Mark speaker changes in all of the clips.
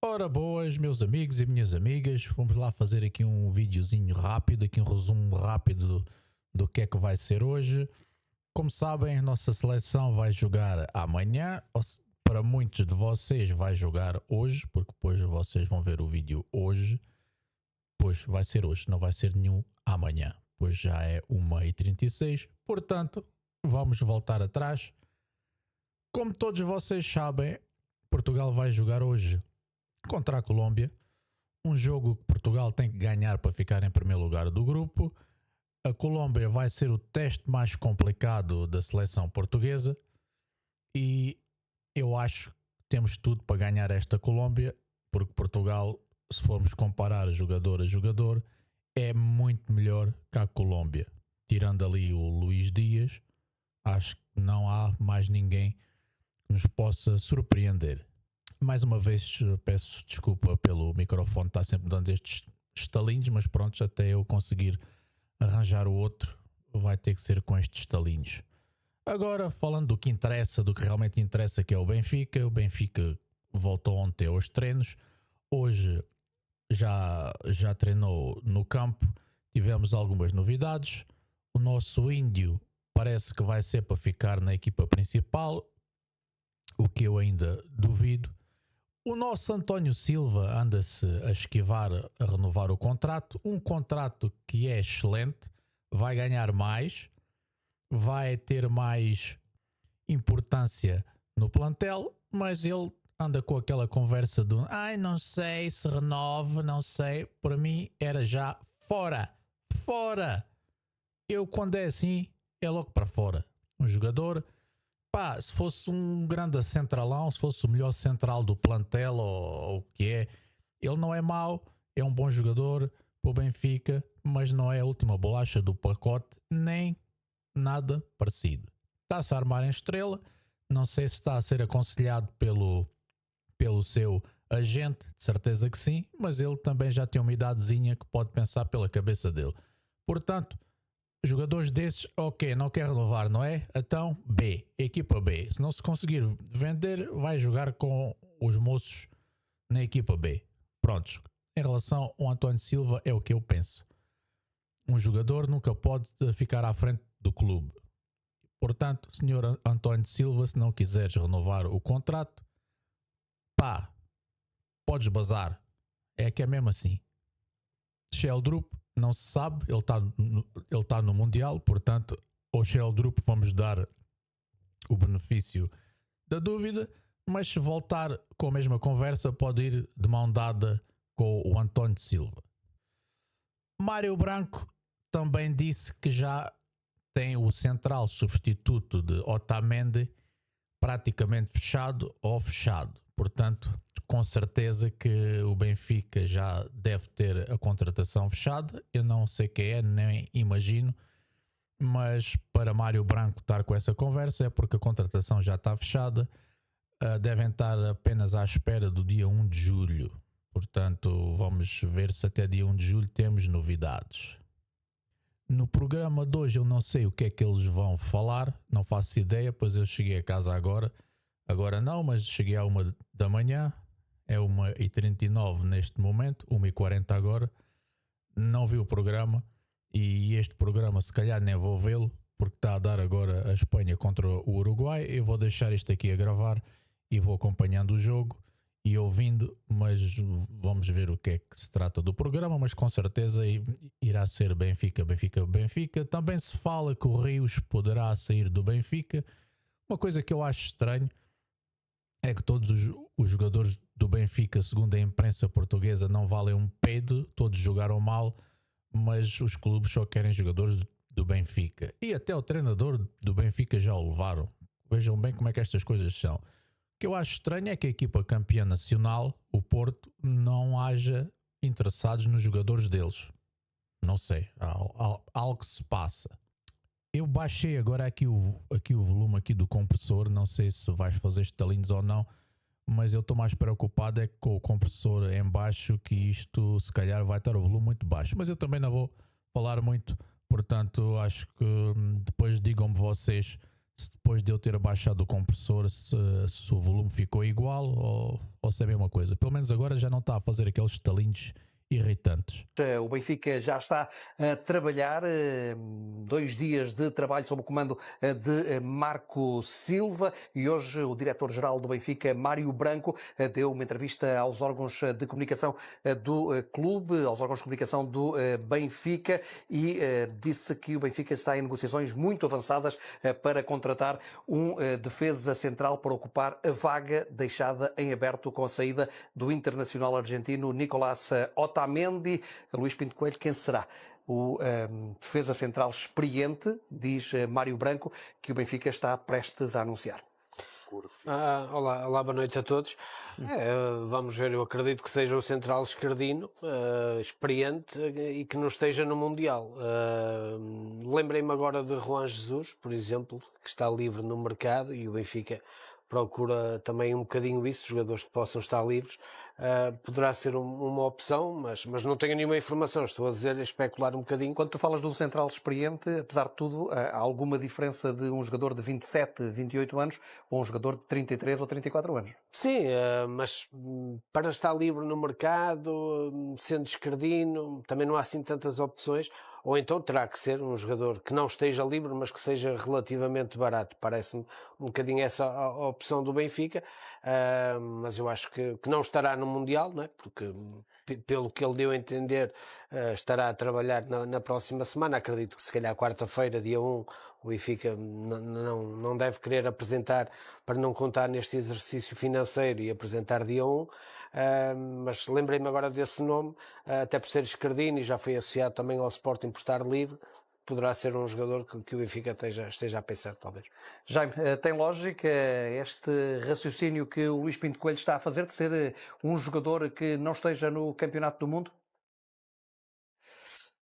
Speaker 1: Ora boas, meus amigos e minhas amigas, vamos lá fazer aqui um videozinho rápido, aqui um resumo rápido do que é que vai ser hoje. Como sabem, a nossa seleção vai jogar amanhã, para muitos de vocês vai jogar hoje, porque depois vocês vão ver o vídeo hoje, pois vai ser hoje, não vai ser nenhum amanhã, pois já é 1h36, portanto vamos voltar atrás. Como todos vocês sabem, Portugal vai jogar hoje contra a Colômbia, um jogo que Portugal tem que ganhar para ficar em primeiro lugar do grupo. A Colômbia vai ser o teste mais complicado da seleção portuguesa e eu acho que temos tudo para ganhar esta Colômbia, porque Portugal, se formos comparar jogador a jogador, é muito melhor que a Colômbia. Tirando ali o Luís Dias, acho que não há mais ninguém que nos possa surpreender. Mais uma vez peço desculpa pelo microfone, está sempre dando estes estalinhos, mas pronto, até eu conseguir arranjar o outro vai ter que ser com estes estalinhos. Agora, falando do que interessa, do que realmente interessa, que é o Benfica voltou ontem aos treinos, hoje já treinou no campo, tivemos algumas novidades. O nosso Índio parece que vai ser para ficar na equipa principal, o que eu ainda duvido. O nosso António Silva anda-se a esquivar a renovar o contrato, um contrato que é excelente, vai ganhar mais, vai ter mais importância no plantel, mas ele anda com aquela conversa do não sei se renova, não sei, para mim era já fora. Eu quando é assim, é logo para fora. Um jogador, se fosse um grande centralão, se fosse o melhor central do plantel ou o que é, ele não é mau, é um bom jogador para o Benfica, mas não é a última bolacha do pacote, nem nada parecido. Está-se a armar em estrela, não sei se está a ser aconselhado pelo seu agente, de certeza que sim, mas ele também já tem uma idadezinha que pode pensar pela cabeça dele. Portanto, jogadores desses, ok, não quer renovar, não é? Então, B, equipa B. Se não se conseguir vender, vai jogar com os moços na equipa B. Prontos. Em relação ao António Silva, é o que eu penso. Um jogador nunca pode ficar à frente do clube. Portanto, senhor António Silva, se não quiseres renovar o contrato, podes bazar. É que é mesmo assim. Sheldrup, não se sabe, ele está no Mundial, portanto, ao Sheldrup vamos dar o benefício da dúvida, mas se voltar com a mesma conversa, pode ir de mão dada com o António Silva. Mário Branco também disse que já tem o central substituto de Otamendi praticamente fechado ou fechado. Portanto, com certeza que o Benfica já deve ter a contratação fechada. Eu não sei quem é, nem imagino, mas para Mário Branco estar com essa conversa é porque a contratação já está fechada. Devem estar apenas à espera do dia 1 de julho. Portanto, vamos ver se até dia 1 de julho temos novidades. No programa de hoje eu não sei o que é que eles vão falar, não faço ideia, pois eu cheguei a casa agora não, mas cheguei à 1 da manhã, é 1h39 neste momento, 1h40 agora, não vi o programa e este programa se calhar nem vou vê-lo, porque está a dar agora a Espanha contra o Uruguai. Eu vou deixar isto aqui a gravar e vou acompanhando o jogo e ouvindo, mas vamos ver o que é que se trata do programa, mas com certeza irá ser Benfica. Também se fala que o Rios poderá sair do Benfica. Uma coisa que eu acho estranho é que todos os jogadores do Benfica, segundo a imprensa portuguesa, não valem um peido, todos jogaram mal, mas os clubes só querem jogadores do Benfica. E até o treinador do Benfica já o levaram. Vejam bem como é que estas coisas são. O que eu acho estranho é que a equipa campeã nacional, o Porto, não haja interessados nos jogadores deles. Não sei, algo se passa. Eu baixei agora aqui o volume aqui do compressor, não sei se vais fazer estalinhos ou não, mas eu estou mais preocupado é com o compressor em baixo, que isto se calhar vai estar o volume muito baixo, mas eu também não vou falar muito, portanto acho que depois digam-me vocês se depois de eu ter abaixado o compressor, se o volume ficou igual ou se é a mesma coisa. Pelo menos agora já não está a fazer aqueles estalinhos irritantes.
Speaker 2: O Benfica já está a trabalhar, 2 dias de trabalho sob o comando de Marco Silva, e hoje o diretor-geral do Benfica, Mário Branco, deu uma entrevista aos órgãos de comunicação do clube, aos órgãos de comunicação do Benfica, e disse que o Benfica está em negociações muito avançadas para contratar um defesa central para ocupar a vaga deixada em aberto com a saída do internacional argentino Nicolás Otamendi. Luís Pinto Coelho, quem será o defesa central experiente, diz Mário Branco, que o Benfica está prestes a anunciar?
Speaker 3: Olá, boa noite a todos. Vamos ver, eu acredito que seja um central esquerdino, experiente e que não esteja no Mundial. Lembrei-me agora de Juan Jesus, por exemplo, que está livre no mercado, e o Benfica procura também um bocadinho isso, jogadores que possam estar livres. Poderá ser uma opção, mas não tenho nenhuma informação, estou a dizer, a especular um bocadinho.
Speaker 2: Quando tu falas de um central experiente, apesar de tudo, há alguma diferença de um jogador de 27, 28 anos ou um jogador de 33 ou 34 anos?
Speaker 3: Sim, mas para estar livre no mercado, sendo esquerdino, também não há assim tantas opções, ou então terá que ser um jogador que não esteja livre, mas que seja relativamente barato. Parece-me um bocadinho essa a opção do Benfica, mas eu acho que não estará no Mundial, não é? Porque pelo que ele deu a entender, estará a trabalhar na próxima semana. Acredito que se calhar quarta-feira, dia 1, o Benfica não deve querer apresentar, para não contar neste exercício financeiro, e apresentar dia 1, mas lembrei-me agora desse nome, até por ser esquerdino e já foi associado também ao Sporting por estar livre. Poderá ser um jogador que o Benfica esteja a pensar, talvez.
Speaker 2: Jaime, tem lógica este raciocínio que o Luís Pinto Coelho está a fazer, de ser um jogador que não esteja no Campeonato do Mundo?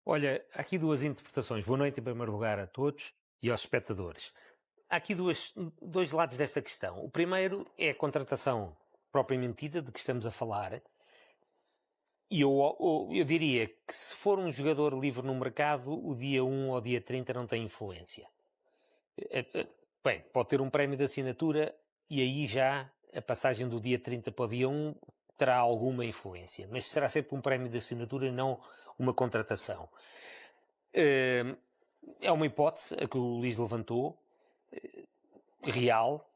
Speaker 4: Olha, há aqui duas interpretações. Boa noite, em primeiro lugar, a todos e aos espectadores. Há aqui dois lados desta questão. O primeiro é a contratação propriamente dita de que estamos a falar. E eu diria que, se for um jogador livre no mercado, o dia 1 ou dia 30 não tem influência. Bem, pode ter um prémio de assinatura e aí já a passagem do dia 30 para o dia 1 terá alguma influência, mas será sempre um prémio de assinatura e não uma contratação. É uma hipótese a que o Luís levantou, real,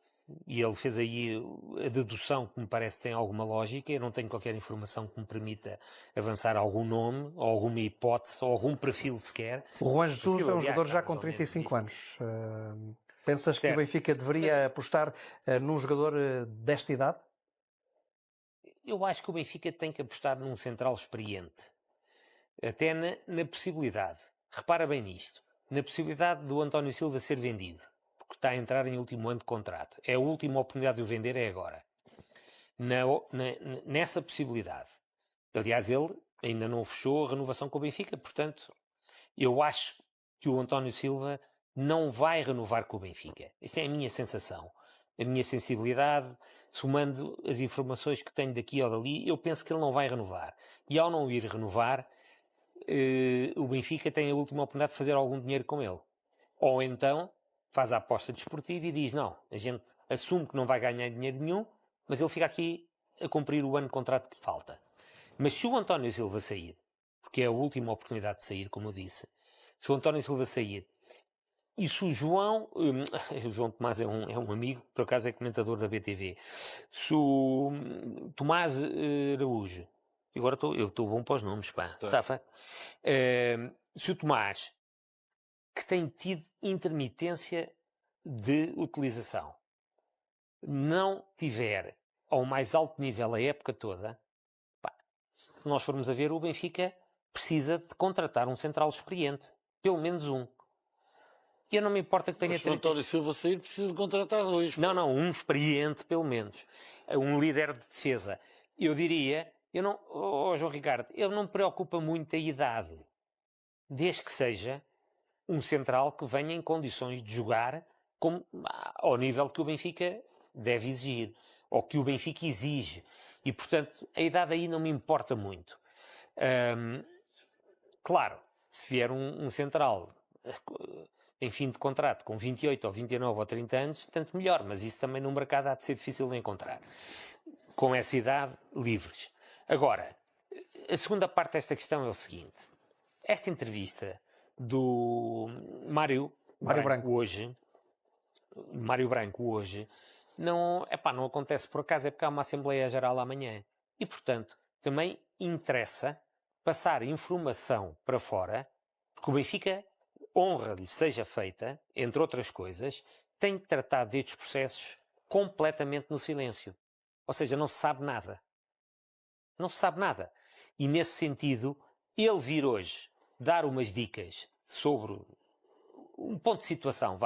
Speaker 4: e ele fez aí a dedução que me parece que tem alguma lógica. Eu não tenho qualquer informação que me permita avançar algum nome, ou alguma hipótese, ou algum perfil sequer.
Speaker 2: O Juan Jesus é um jogador já com 35 anos. Pensas que o Benfica deveria apostar num jogador desta idade?
Speaker 4: Eu acho que o Benfica tem que apostar num central experiente. Até na possibilidade, repara bem nisto, na possibilidade do António Silva ser vendido, porque está a entrar em último ano de contrato. É a última oportunidade de o vender, é agora. Nessa possibilidade. Aliás, ele ainda não fechou a renovação com o Benfica, portanto, eu acho que o António Silva não vai renovar com o Benfica. Esta é a minha sensação. A minha sensibilidade, somando as informações que tenho daqui ou dali, eu penso que ele não vai renovar. E ao não ir renovar, o Benfica tem a última oportunidade de fazer algum dinheiro com ele. Ou então faz a aposta desportiva e diz: não, a gente assume que não vai ganhar dinheiro nenhum, mas ele fica aqui a cumprir o ano de contrato que falta. Mas se o António Silva sair, porque é a última oportunidade de sair, como eu disse, se o António Silva sair, e se o João, o João Tomás é um amigo, por acaso é comentador da BTV, se o Tomás Araújo, agora eu estou bom para os nomes, pá, safa, se o Tomás, que tem tido intermitência de utilização, não tiver ao mais alto nível a época toda, pá, se nós formos a ver, o Benfica precisa de contratar um central experiente, pelo menos um. E eu não me importa que tenha...
Speaker 5: Mas se o António Silva sair, precisa de contratar dois.
Speaker 4: Não, um experiente, pelo menos. Um líder de defesa. Eu diria, João Ricardo, ele não me preocupa muito a idade, desde que seja um central que venha em condições de jogar ao nível que o Benfica deve exigir, ou que o Benfica exige. E, portanto, a idade aí não me importa muito. Claro, se vier um central em fim de contrato com 28 ou 29 ou 30 anos, tanto melhor, mas isso também no mercado há de ser difícil de encontrar. Com essa idade, livres. Agora, a segunda parte desta questão é o seguinte. Esta entrevista do Mário Branco hoje, não acontece por acaso, é porque há uma Assembleia Geral amanhã. E, portanto, também interessa passar informação para fora, porque o Benfica, honra-lhe seja feita, entre outras coisas, tem tratado destes processos completamente no silêncio. Ou seja, não se sabe nada. Não se sabe nada. E, nesse sentido, ele vir hoje dar umas dicas sobre um ponto de situação,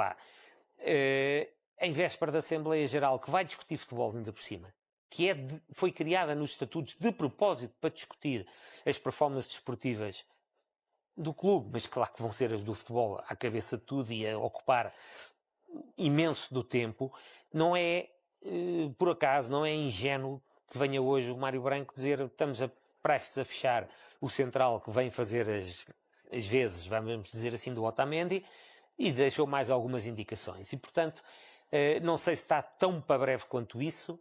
Speaker 4: em véspera da Assembleia Geral, que vai discutir futebol ainda por cima, que foi criada nos estatutos de propósito para discutir as performances desportivas do clube, mas claro que vão ser as do futebol à cabeça de tudo e a ocupar imenso do tempo, não é, por acaso, não é ingênuo que venha hoje o Mário Branco dizer estamos prestes a fechar o central que vem fazer as vezes, vamos dizer assim, do Otamendi, e deixou mais algumas indicações. E, portanto, não sei se está tão para breve quanto isso,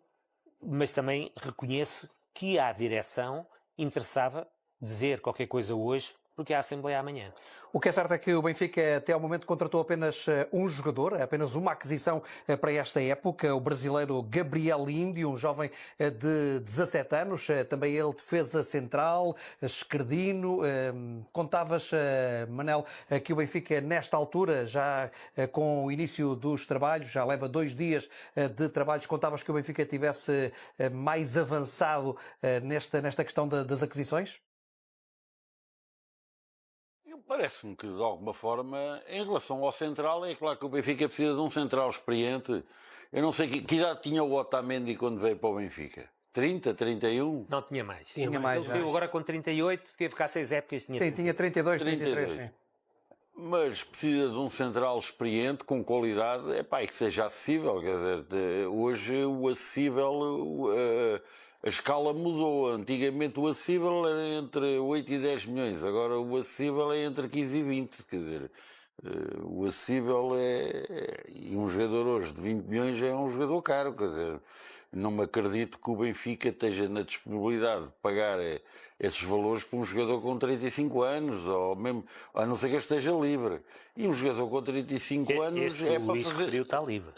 Speaker 4: mas também reconheço que à direção interessava dizer qualquer coisa hoje, porque há Assembleia amanhã.
Speaker 2: O que é certo é que o Benfica até ao momento contratou apenas um jogador, apenas uma aquisição para esta época, o brasileiro Gabriel Índio, um jovem de 17 anos, também ele defesa central, esquerdino. Contavas, Manel, que o Benfica nesta altura, já com o início dos trabalhos, já leva 2 dias de trabalhos, contavas que o Benfica tivesse mais avançado nesta questão das aquisições?
Speaker 5: Parece-me que, de alguma forma, em relação ao central, é claro que o Benfica precisa de um central experiente. Eu não sei que idade tinha o Otamendi quando veio para o Benfica. 30, 31?
Speaker 4: Não, tinha mais.
Speaker 2: Tinha mais.
Speaker 4: Ele saiu agora com 38, teve cá 6 épocas.
Speaker 2: Sim, tinha 32, 33.
Speaker 5: 32.
Speaker 2: Sim.
Speaker 5: Mas precisa de um central experiente, com qualidade, e que seja acessível. Quer dizer, hoje o acessível, a escala mudou. Antigamente o acessível era entre 8 e 10 milhões, agora o acessível é entre 15 e 20. Quer dizer, o acessível e um jogador hoje de 20 milhões é um jogador caro. Quer dizer, não me acredito que o Benfica esteja na disponibilidade de pagar esses valores para um jogador com 35 anos, ou mesmo, a não ser que esteja livre. E um jogador com 35 anos
Speaker 4: é para fazer. Está livre.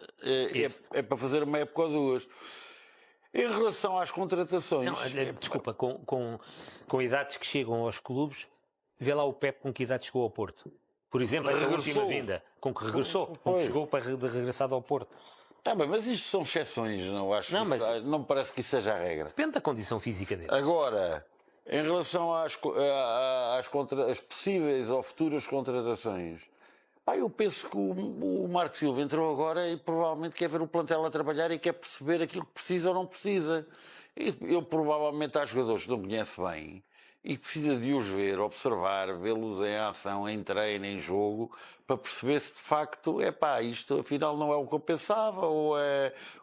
Speaker 5: É para fazer uma época ou duas. Em relação às contratações.
Speaker 4: Não, desculpa, com idades que chegam aos clubes, vê lá o Pep com que idade chegou ao Porto. Por exemplo, esta última vinda, com que regressou, com que chegou para regressado ao Porto.
Speaker 5: Está bem, mas isto são exceções, não acho. Não me parece que isso seja a regra.
Speaker 4: Depende da condição física dele.
Speaker 5: Agora, em relação às possíveis ou futuras contratações, eu penso que o Marco Silva entrou agora e provavelmente quer ver o plantel a trabalhar e quer perceber aquilo que precisa ou não precisa. Eu provavelmente há jogadores que não conhece bem e que precisa de os ver, observar, vê-los em ação, em treino, em jogo, para perceber se de facto, isto afinal não é o que eu pensava, ou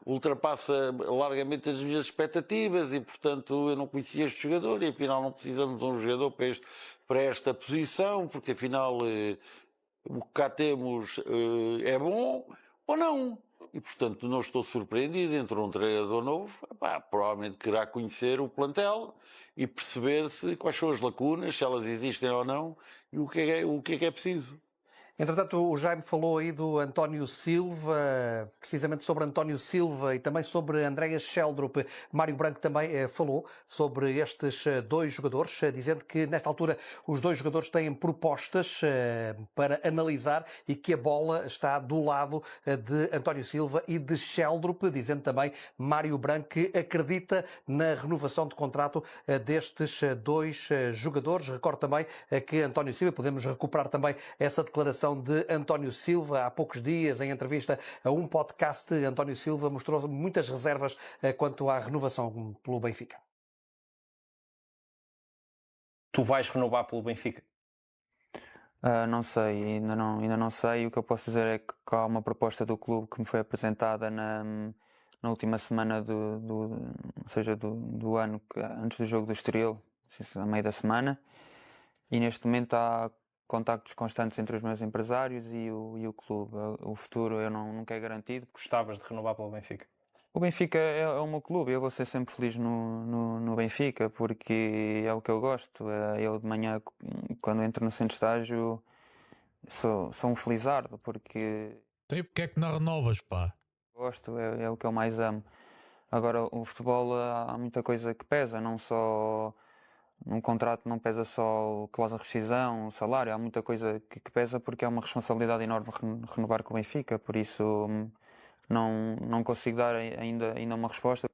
Speaker 5: ultrapassa largamente as minhas expectativas e, portanto, eu não conhecia este jogador e afinal não precisamos de um jogador para esta posição, porque afinal o que cá temos é bom ou não. E, portanto, não estou surpreendido. Entrou um treinador novo, provavelmente querá conhecer o plantel e perceber quais são as lacunas, se elas existem ou não, e o que é preciso.
Speaker 2: Entretanto, o Jaime falou aí do António Silva, precisamente sobre António Silva e também sobre Andreas Sheldrup. Mário Branco também falou sobre estes 2 jogadores, dizendo que nesta altura os 2 jogadores têm propostas para analisar e que a bola está do lado de António Silva e de Sheldrup, dizendo também Mário Branco que acredita na renovação de contrato destes 2 jogadores. Recordo também que António Silva, podemos recuperar também essa declaração de António Silva há poucos dias, em entrevista a um podcast. António Silva mostrou muitas reservas quanto à renovação pelo Benfica.
Speaker 6: Tu vais renovar pelo Benfica?
Speaker 7: Não sei, ainda não sei. O que eu posso dizer é que há uma proposta do clube que me foi apresentada na última semana do ano, antes do jogo do Estoril, a meio da semana, e neste momento há contactos constantes entre os meus empresários e o clube. O futuro eu nunca é garantido.
Speaker 6: Gostavas de renovar pelo Benfica?
Speaker 7: O Benfica é o meu clube, eu vou ser sempre feliz no Benfica, porque é o que eu gosto. Eu de manhã, quando entro no centro de estágio, sou um felizardo, porque
Speaker 1: Sei porque é que não renovas, pá.
Speaker 7: gosto, é o que eu mais amo. Agora, o futebol há muita coisa que pesa, não só num contrato, não pesa só a cláusula de rescisão, o salário, há muita coisa que pesa, porque é uma responsabilidade enorme renovar com o Benfica, por isso não consigo dar ainda uma resposta.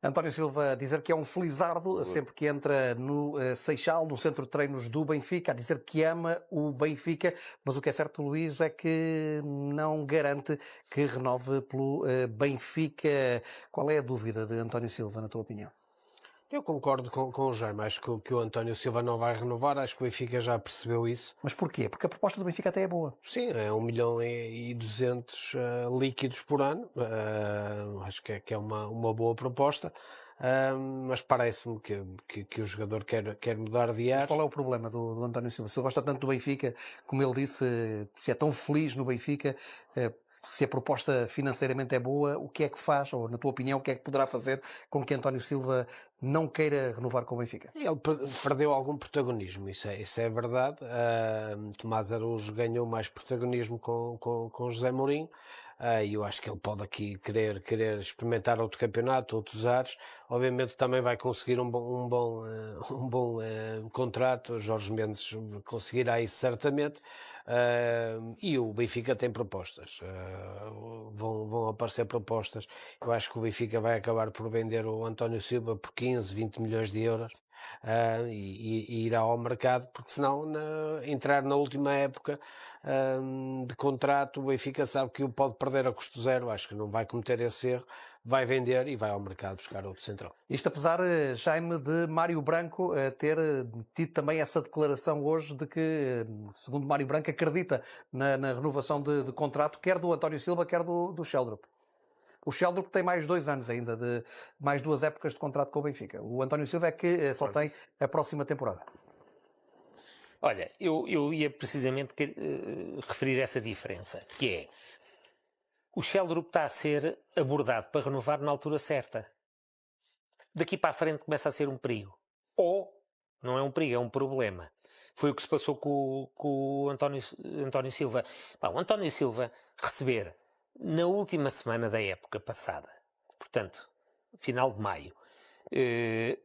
Speaker 2: António Silva a dizer que é um felizardo sempre que entra no Seixal, no centro de treinos do Benfica, a dizer que ama o Benfica, mas o que é certo, Luís, é que não garante que renove pelo Benfica. Qual é a dúvida de António Silva, na tua opinião?
Speaker 3: Eu concordo com o Jaime, acho que o António Silva não vai renovar, acho que o Benfica já percebeu isso.
Speaker 2: Mas porquê? Porque a proposta do Benfica até é boa.
Speaker 3: Sim, é 1.200.000 líquidos por ano, acho que é uma boa proposta, mas parece-me que o jogador quer mudar de
Speaker 2: Mas
Speaker 3: ares.
Speaker 2: qual é o problema do António Silva? Se ele gosta tanto do Benfica, como ele disse, se é tão feliz no Benfica, se a proposta financeiramente é boa, o que é que faz, ou na tua opinião, o que é que poderá fazer com que António Silva não queira renovar com o Benfica?
Speaker 3: Ele perdeu algum protagonismo, isso é verdade. Tomás Araújo ganhou mais protagonismo com José Mourinho. E eu acho que ele pode aqui querer experimentar outro campeonato, outros ares. Obviamente também vai conseguir um bom contrato. Jorge Mendes conseguirá isso certamente. E o Benfica tem propostas. Vão aparecer propostas. Eu acho que o Benfica vai acabar por vender o António Silva por 15, 20 milhões de euros. E irá ao mercado, porque senão entrar na última época de contrato, o Benfica sabe que o pode perder a custo zero, acho que não vai cometer esse erro, vai vender e vai ao mercado buscar outro central.
Speaker 2: Isto apesar, Jaime, de Mário Branco ter tido também essa declaração hoje de que, segundo Mário Branco, acredita na renovação de contrato, quer do António Silva, quer do Sheldrup. O Sheldrup tem mais 2 anos ainda, mais 2 épocas de contrato com o Benfica. O António Silva é que só tem a próxima temporada.
Speaker 4: Olha, eu ia precisamente referir essa diferença, que é o Sheldrup está a ser abordado para renovar na altura certa. Daqui para a frente começa a ser um perigo. Ou, não é um perigo, é um problema. Foi o que se passou com o António Silva. O António Silva receber na última semana da época passada, portanto, final de maio,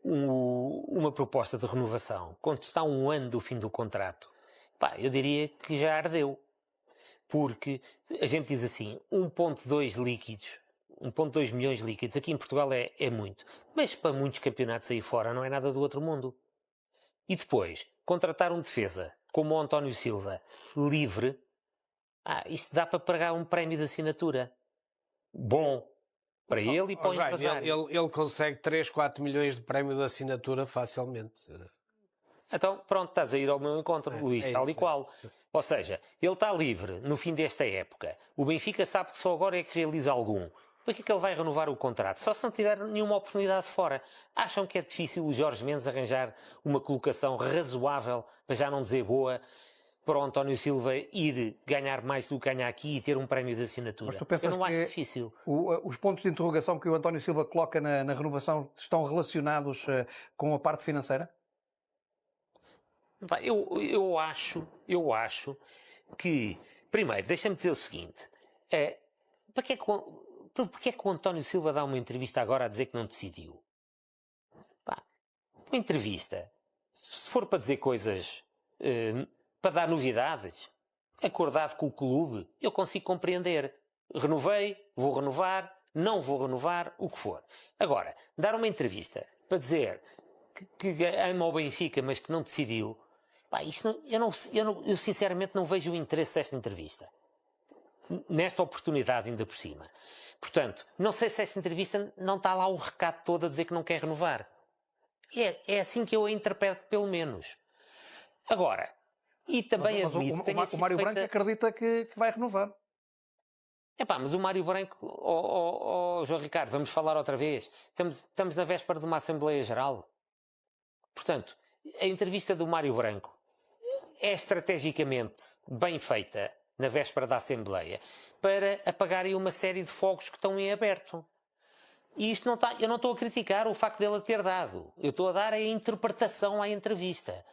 Speaker 4: uma proposta de renovação, quando está um ano do fim do contrato, eu diria que já ardeu. Porque a gente diz assim, 1.2 líquidos, 1.2 milhões líquidos, aqui em Portugal é muito, mas para muitos campeonatos aí fora não é nada do outro mundo. E depois, contratar um defesa como o António Silva, livre, isto dá para pagar um prémio de assinatura. Bom, para ele e para o empresário.
Speaker 3: Ele consegue 3, 4 milhões de prémio de assinatura facilmente.
Speaker 4: Então, pronto, estás a ir ao meu encontro, Luís, tal e qual. Ou seja, ele está livre no fim desta época. O Benfica sabe que só agora é que realiza algum. Para que é que ele vai renovar o contrato? Só se não tiver nenhuma oportunidade fora. Acham que é difícil o Jorge Mendes arranjar uma colocação razoável, para já não dizer boa, para o António Silva ir ganhar mais do que ganha aqui e ter um prémio de assinatura?
Speaker 2: Mas tu pensas
Speaker 4: eu não acho
Speaker 2: que
Speaker 4: difícil.
Speaker 2: Os pontos de interrogação que o António Silva coloca na renovação estão relacionados com a parte financeira?
Speaker 4: Eu acho que, primeiro, deixa-me dizer o seguinte, porque é que o António Silva dá uma entrevista agora a dizer que não decidiu? Uma entrevista, se for para dizer coisas, para dar novidades, acordado com o clube, eu consigo compreender. Renovei, vou renovar, não vou renovar, o que for. Agora, dar uma entrevista para dizer que ama o Benfica, mas que não decidiu, eu sinceramente não vejo o interesse desta entrevista. Nesta oportunidade, ainda por cima. Portanto, não sei se esta entrevista não está lá o recado todo a dizer que não quer renovar. É assim que eu a interpreto, pelo menos. Agora, e também admito...
Speaker 2: O Mário Branco acredita que vai renovar.
Speaker 4: Mas o Mário Branco... João Ricardo, vamos falar outra vez. Estamos na véspera de uma Assembleia Geral. Portanto, a entrevista do Mário Branco é estrategicamente bem feita na véspera da Assembleia para apagarem uma série de fogos que estão em aberto. E isto não está, eu não estou a criticar o facto dele ter dado. Eu estou a dar a interpretação à entrevista.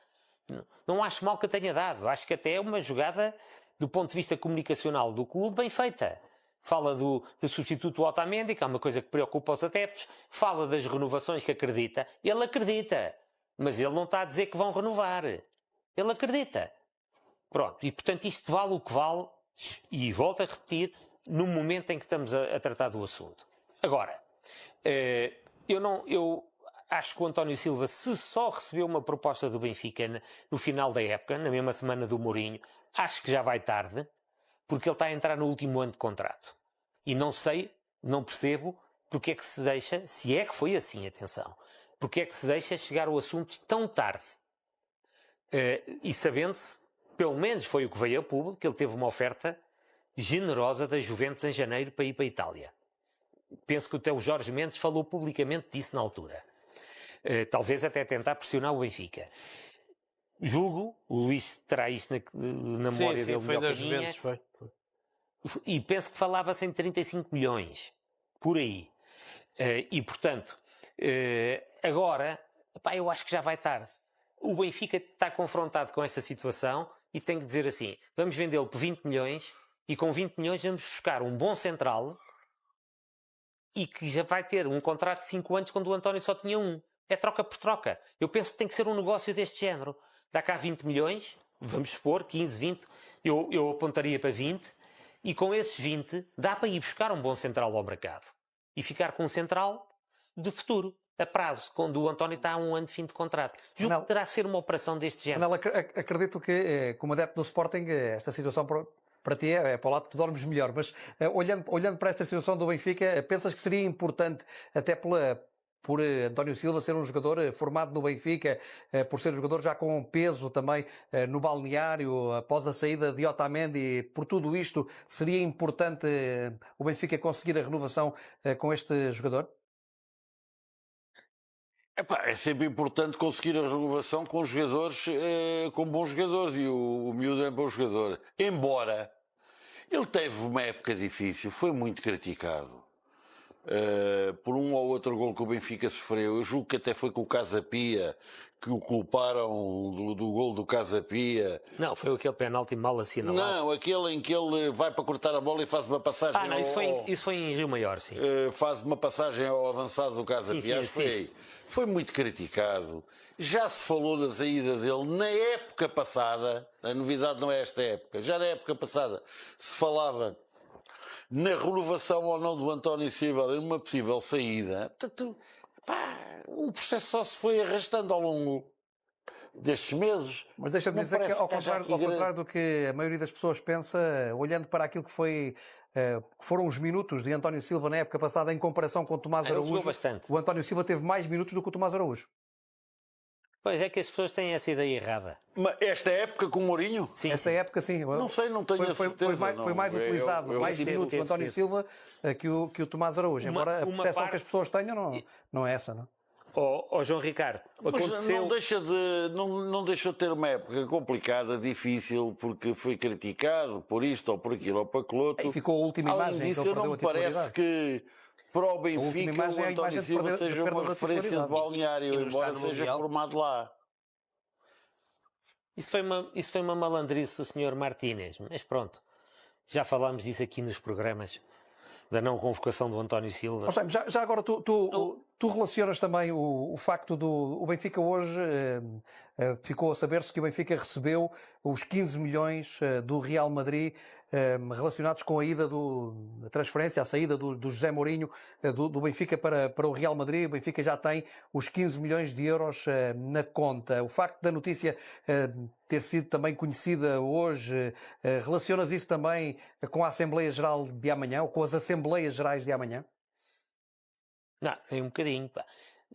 Speaker 4: Não acho mal que a tenha dado. Acho que até é uma jogada, do ponto de vista comunicacional do clube, bem feita. Fala do substituto Otamendi, que é uma coisa que preocupa os adeptos. Fala das renovações que acredita. Ele acredita. Mas ele não está a dizer que vão renovar. Ele acredita. Pronto. E, portanto, isto vale o que vale. E volto a repetir, no momento em que estamos a tratar do assunto. Agora, eu acho que o António Silva, se só recebeu uma proposta do Benfica no final da época, na mesma semana do Mourinho, acho que já vai tarde, porque ele está a entrar no último ano de contrato. E não sei, não percebo porque é que se deixa, se é que foi assim, atenção, porque é que se deixa chegar o assunto tão tarde. E sabendo-se, pelo menos foi o que veio a público, que ele teve uma oferta generosa da Juventus em janeiro para ir para a Itália. Penso que até o Jorge Mendes falou publicamente disso na altura. Talvez até tentar pressionar o Benfica. Julgo, o Luís terá isto na memória dele.
Speaker 3: Foi das Juventus, foi.
Speaker 4: E penso que falava-se em 35 milhões. Por aí. E, portanto, agora, eu acho que já vai tarde. O Benfica está confrontado com esta situação e tem que dizer assim, vamos vendê-lo por 20 milhões e com 20 milhões vamos buscar um bom central e que já vai ter um contrato de 5 anos quando o António só tinha um. É troca por troca. Eu penso que tem que ser um negócio deste género. Dá cá 20 milhões, vamos supor, 15, 20, eu apontaria para 20, e com esses 20 dá para ir buscar um bom central ao mercado. E ficar com um central de futuro, a prazo, quando o António está a um ano de fim de contrato. Julgo que terá a ser uma operação deste género.
Speaker 2: Acredito que, como adepto do Sporting, esta situação para ti é para o lado que tu dormes melhor, mas olhando para esta situação do Benfica, pensas que seria importante, até por António Silva ser um jogador formado no Benfica, por ser um jogador já com peso também no balneário, após a saída de Otamendi, por tudo isto, seria importante o Benfica conseguir a renovação com este jogador?
Speaker 5: É sempre importante conseguir a renovação com jogadores, com bons jogadores, e o miúdo é bom jogador. Embora ele teve uma época difícil, foi muito criticado por um ou outro gol que o Benfica sofreu. Eu julgo que até foi com o Casa Pia, que o culparam do gol do Casa Pia.
Speaker 4: Não, foi aquele penalti mal assinalado.
Speaker 5: Não, aquele em que ele vai para cortar a bola e faz uma passagem.
Speaker 4: Não, isso foi em Rio Maior, sim.
Speaker 5: Faz uma passagem ao avançado do Casa Pia. Foi muito criticado. Já se falou da saída dele na época passada. A novidade não é esta época. Já na época passada se falava na renovação ou não do António Silva, numa possível saída. Portanto, o processo só se foi arrastando ao longo destes meses.
Speaker 2: Mas deixa-me dizer que, ao contrário do que a maioria das pessoas pensa, olhando para aquilo que foram os minutos de António Silva na época passada em comparação com o Tomás Araújo, o António Silva teve mais minutos do que o Tomás Araújo.
Speaker 4: Pois é que as pessoas têm essa ideia errada.
Speaker 5: Mas esta época com o Mourinho?
Speaker 4: Sim.
Speaker 2: Essa época, sim.
Speaker 5: Não sei, não tenho a certeza.
Speaker 2: Foi mais utilizado, mais minutos o António Silva que o Tomás Araújo. Embora a percepção que as pessoas tenham não é essa, não?
Speaker 4: João Ricardo,
Speaker 5: aconteceu... não deixa de ter uma época complicada, difícil, porque foi criticado por isto ou por aquilo ou por aquilo outro.
Speaker 2: E ficou a última imagem.
Speaker 5: Além disso, não me parece que para o Benfica o António Silva seja uma referência de balneário, embora seja formado lá.
Speaker 4: Isso foi uma malandrice do Sr. Martínez, mas pronto, já falámos disso aqui nos programas da não convocação do António Silva.
Speaker 2: Já agora tu relacionas também o facto do Benfica hoje, ficou a saber-se que o Benfica recebeu os 15 milhões do Real Madrid relacionados com a ida da transferência, a saída do José Mourinho do Benfica para o Real Madrid. O Benfica já tem os 15 milhões de euros na conta. O facto da notícia ter sido também conhecida hoje, relacionas isso também com a Assembleia Geral de amanhã, ou com as Assembleias Gerais de amanhã?
Speaker 4: Não, é um bocadinho.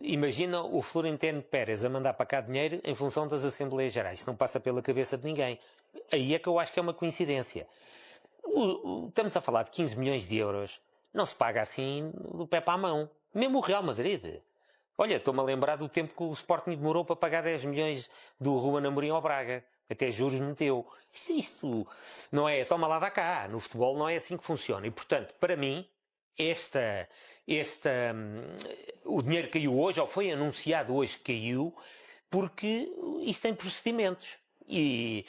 Speaker 4: Imagina o Florentino Pérez a mandar para cá dinheiro em função das Assembleias Gerais. Isso não passa pela cabeça de ninguém. Aí é que eu acho que é uma coincidência. Estamos a falar de 15 milhões de euros. Não se paga assim do pé para a mão. Mesmo o Real Madrid. Olha, estou-me a lembrar do tempo que o Sporting demorou para pagar 10 milhões do Ruben Amorim ao Braga. até juros meteu. Isto não é toma lá da cá, no futebol não é assim que funciona. E portanto, para mim, o dinheiro caiu hoje, ou foi anunciado hoje que caiu, porque isto tem procedimentos. E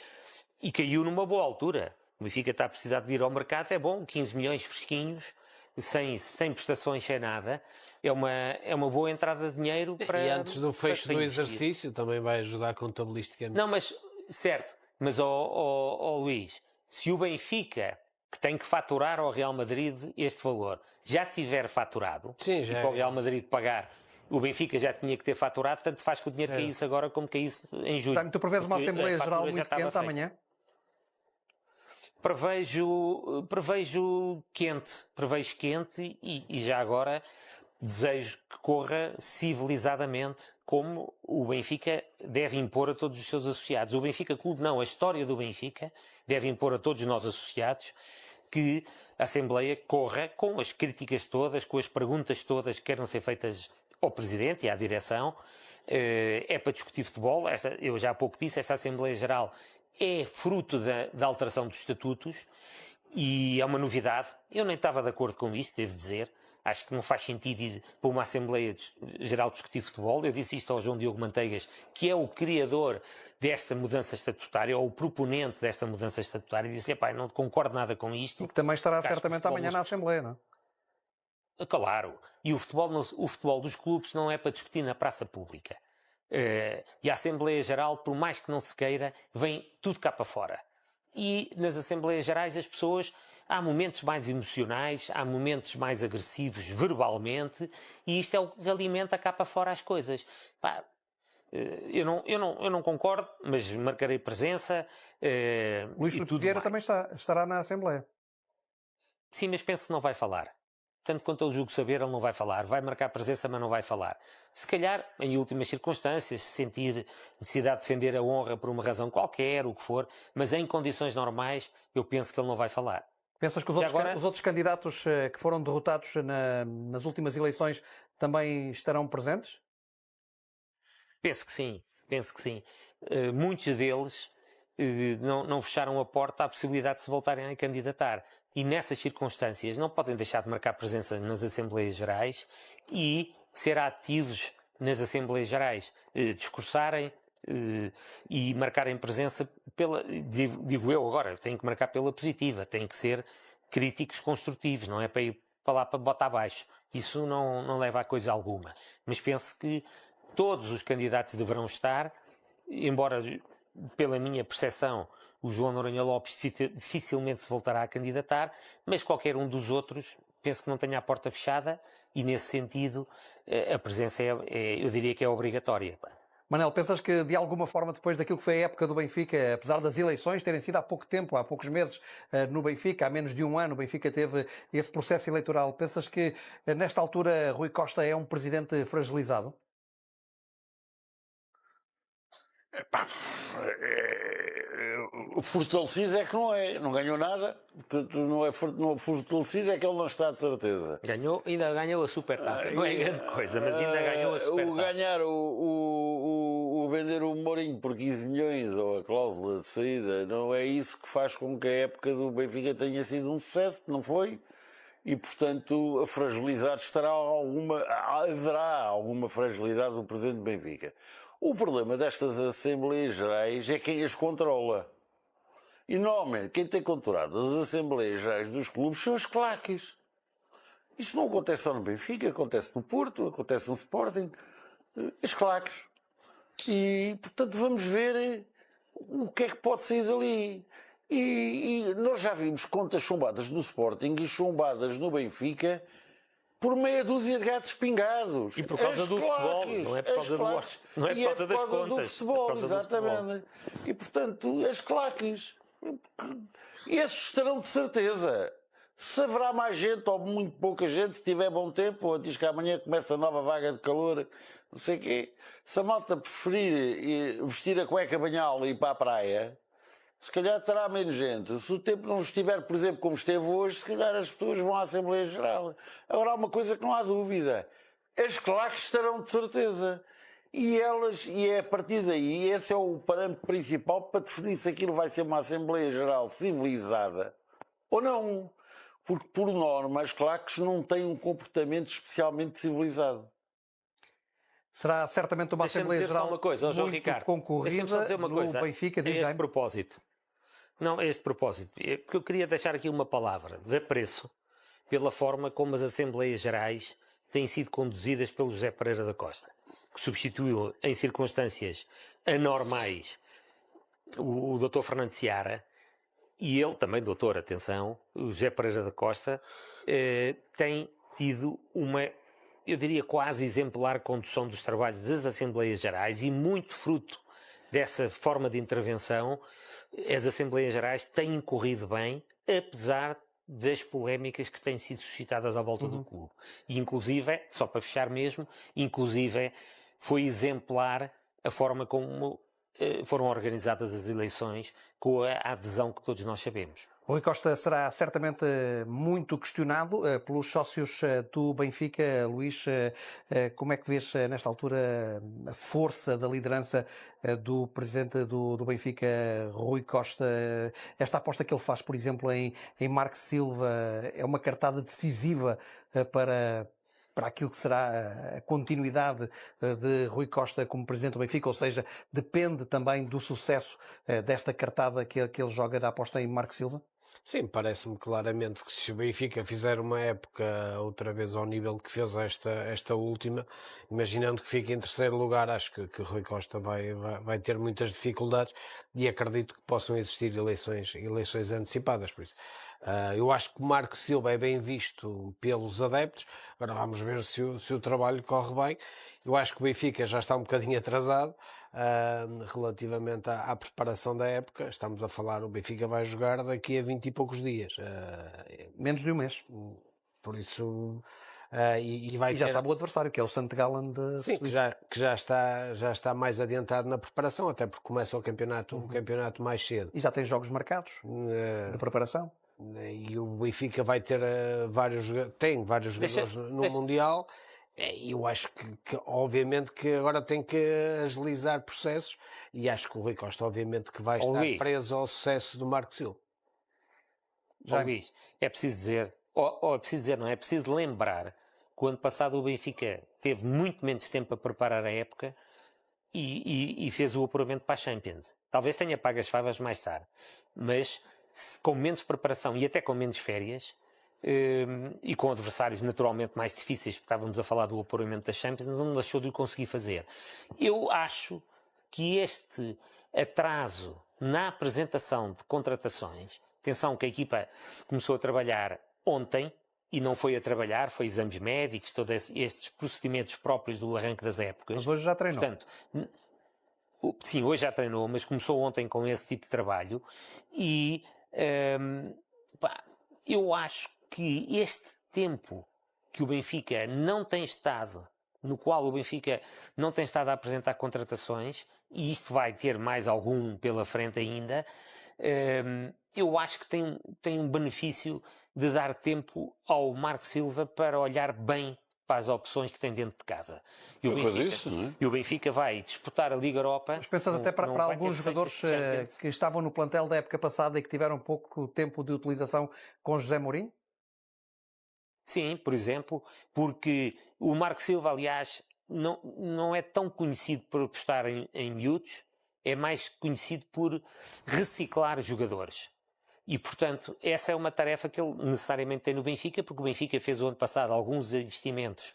Speaker 4: caiu numa boa altura. O Benfica está a precisar de ir ao mercado, é bom, 15 milhões fresquinhos, sem prestações, sem nada. É uma boa entrada de dinheiro para.
Speaker 3: E antes do fecho do
Speaker 4: investir.
Speaker 3: exercício também vai ajudar contabilisticamente.
Speaker 4: Não, mas, certo, mas Luís, se o Benfica, que tem que faturar ao Real Madrid este valor, já tiver faturado,
Speaker 3: Sim,
Speaker 4: e
Speaker 3: já
Speaker 4: para o Real Madrid pagar, o Benfica já tinha que ter faturado, tanto faz que o dinheiro caísse agora como caísse em julho.
Speaker 2: Portanto, tu prevês uma
Speaker 4: Porque a
Speaker 2: Assembleia
Speaker 4: fatura
Speaker 2: Geral
Speaker 4: já
Speaker 2: muito
Speaker 4: estava
Speaker 2: quente
Speaker 4: feita.
Speaker 2: amanhã?
Speaker 4: Prevejo quente e já agora desejo que corra civilizadamente como o Benfica deve impor a todos os seus associados. O Benfica Clube não, a história do Benfica deve impor a todos nós associados que a Assembleia corra com as críticas todas, com as perguntas todas que queiram ser feitas ao Presidente e à Direção. É para discutir futebol. Eu já há pouco disse, esta Assembleia Geral é fruto da alteração dos estatutos e é uma novidade. Eu nem estava de acordo com isto, devo dizer. Acho que não faz sentido ir para uma Assembleia Geral discutir futebol. Eu disse isto ao João Diogo Manteigas, que é o criador desta mudança estatutária, ou o proponente desta mudança estatutária, e disse-lhe, pai, não concordo nada com isto.
Speaker 2: E que também estará
Speaker 4: Acho que o
Speaker 2: certamente
Speaker 4: futebol
Speaker 2: amanhã na Assembleia, não é?
Speaker 4: Claro. E o futebol dos clubes não é para discutir na praça pública. E a Assembleia Geral, por mais que não se queira, vem tudo cá para fora. E nas Assembleias Gerais as pessoas... Há momentos mais emocionais, há momentos mais agressivos verbalmente, e isto é o que alimenta cá para fora as coisas. Pá, eu não concordo, mas marcarei presença.
Speaker 2: Luís Filipe Vieira também estará na Assembleia.
Speaker 4: Sim, mas penso que não vai falar. Tanto quanto eu julgo saber, ele não vai falar. Vai marcar presença, mas não vai falar. Se calhar, em últimas circunstâncias, se sentir necessidade de defender a honra por uma razão qualquer, o que for, mas em condições normais, eu penso que ele não vai falar.
Speaker 2: Pensas que os outros candidatos que foram derrotados nas últimas eleições também estarão presentes?
Speaker 4: Penso que sim. Muitos deles não fecharam a porta à possibilidade de se voltarem a candidatar. E nessas circunstâncias não podem deixar de marcar presença nas Assembleias Gerais e ser ativos nas Assembleias Gerais, discursarem e marcarem presença digo eu agora, têm que marcar pela positiva, têm que ser críticos construtivos, não é para ir para lá para botar abaixo. Isso não leva a coisa alguma. Mas penso que todos os candidatos deverão estar, embora, pela minha percepção, o João Noronha Lopes dificilmente se voltará a candidatar, mas qualquer um dos outros penso que não tenha a porta fechada e, nesse sentido, a presença eu diria que é obrigatória.
Speaker 2: Manel, pensas que de alguma forma, depois daquilo que foi a época do Benfica, apesar das eleições terem sido há pouco tempo, há poucos meses no Benfica, há menos de um ano o Benfica teve esse processo eleitoral, pensas que nesta altura Rui Costa é um presidente fragilizado?
Speaker 5: Fortalecido é que não é, não ganhou nada, não é fortalecido é que ele não está de certeza.
Speaker 4: Ainda ganhou a Supertaça, não é grande coisa, mas ainda ganhou a Supertaça.
Speaker 5: O vender o Mourinho por 15 milhões ou a cláusula de saída, não é isso que faz com que a época do Benfica tenha sido um sucesso, não foi? E, portanto, a fragilidade haverá alguma fragilidade do presidente do Benfica. O problema destas Assembleias Gerais é quem as controla. E, normalmente, quem tem controlado as Assembleias Gerais dos clubes são as claques. Isto não acontece só no Benfica, acontece no Porto, acontece no Sporting. As claques. E, portanto, vamos ver o que é que pode sair dali. E nós já vimos contas chumbadas no Sporting e chumbadas no Benfica por meia dúzia de gatos pingados.
Speaker 4: E por causa do futebol, não é por causa não é por causa das contas.
Speaker 5: Do futebol, exatamente. E, portanto, as claques. Esses estarão de certeza. Se haverá mais gente ou muito pouca gente, se tiver bom tempo, ou diz que amanhã começa a nova vaga de calor, não sei o quê. Se a malta preferir vestir a cueca banhal e ir para a praia, se calhar terá menos gente. Se o tempo não estiver, por exemplo, como esteve hoje, se calhar as pessoas vão à Assembleia Geral. Agora há uma coisa que não há dúvida. As claques estarão de certeza. e é a partir daí, esse é o parâmetro principal para definir se aquilo vai ser uma Assembleia Geral civilizada ou não. Porque, por norma, as claques não têm um comportamento especialmente civilizado.
Speaker 2: Será certamente uma
Speaker 4: Deixa-me
Speaker 2: Assembleia
Speaker 4: dizer só
Speaker 2: Geral
Speaker 4: uma coisa, João
Speaker 2: muito
Speaker 4: Ricardo.
Speaker 2: concorrida
Speaker 4: Deixa-me só dizer uma
Speaker 2: no
Speaker 4: coisa.
Speaker 2: Benfica, diz
Speaker 4: a este
Speaker 2: Jaime.
Speaker 4: propósito. Não, a este propósito. Porque eu queria deixar aqui uma palavra de apreço pela forma como as Assembleias Gerais têm sido conduzidas pelo José Pereira da Costa, que substituiu em circunstâncias anormais o Dr. Fernando Seara, e ele também, doutor, atenção, o José Pereira da Costa, tem tido uma, eu diria, quase exemplar condução dos trabalhos das Assembleias Gerais, e muito fruto dessa forma de intervenção, as Assembleias Gerais têm corrido bem, apesar das polémicas que têm sido suscitadas à volta do clube. E inclusive, só para fechar mesmo, inclusive foi exemplar a forma como foram organizadas as eleições, com a adesão que todos nós sabemos.
Speaker 2: Rui Costa será certamente muito questionado pelos sócios do Benfica. Luís, como é que vês nesta altura a força da liderança do presidente do Benfica, Rui Costa? Esta aposta que ele faz, por exemplo, em Marco Silva é uma cartada decisiva para aquilo que será a continuidade de Rui Costa como presidente do Benfica, ou seja, depende também do sucesso desta cartada que ele joga da aposta em Marco Silva?
Speaker 3: Sim, parece-me claramente que se o Benfica fizer uma época outra vez ao nível que fez esta última, imaginando que fique em terceiro lugar, acho que o Rui Costa vai ter muitas dificuldades, e acredito que possam existir eleições antecipadas, por isso. Eu acho que o Marco Silva é bem visto pelos adeptos. Agora vamos ver se o trabalho corre bem. Eu acho que o Benfica já está um bocadinho atrasado relativamente à preparação da época. Estamos a falar, o Benfica vai jogar daqui a 20 e poucos dias.
Speaker 2: Menos de um mês.
Speaker 3: Por isso... e vai
Speaker 2: E já
Speaker 3: ter...
Speaker 2: sabe o adversário, que é o St. Gallen de
Speaker 3: Sim,
Speaker 2: Suíça.
Speaker 3: que já está mais adiantado na preparação, até porque começa o campeonato mais cedo.
Speaker 2: E já tem jogos marcados de preparação.
Speaker 3: E o Benfica vai ter vários jogadores no Mundial. E eu acho que obviamente que agora tem que agilizar processos, e acho que o Rui Costa obviamente que vai estar preso ao sucesso do Marco Silva.
Speaker 4: Luís, é preciso dizer, não é preciso lembrar que o ano passado o Benfica teve muito menos tempo a preparar a época e fez o apuramento para a Champions. Talvez tenha pago as favas mais tarde, mas com menos preparação e até com menos férias, e com adversários naturalmente mais difíceis, porque estávamos a falar do apuramento das Champions, não deixou de o conseguir fazer. Eu acho que este atraso na apresentação de contratações, atenção que a equipa começou a trabalhar ontem, e não foi a trabalhar, foi exames médicos, todos estes procedimentos próprios do arranque das épocas.
Speaker 2: Mas hoje já treinou.
Speaker 4: Portanto, sim, hoje já treinou, mas começou ontem com esse tipo de trabalho, e eu acho que este tempo que o Benfica não tem estado, no qual o Benfica não tem estado a apresentar contratações, e isto vai ter mais algum pela frente ainda, eu acho que tem um benefício de dar tempo ao Marco Silva para olhar bem para as opções que tem dentro de casa. E o Benfica vai disputar a Liga Europa.
Speaker 2: Mas pensas até para alguns jogadores que estavam no plantel da época passada e que tiveram pouco tempo de utilização com José Mourinho?
Speaker 4: Sim, por exemplo, porque o Marco Silva, aliás, não é tão conhecido por apostar em miúdos, é mais conhecido por reciclar jogadores. E, portanto, essa é uma tarefa que ele necessariamente tem no Benfica, porque o Benfica fez o ano passado alguns investimentos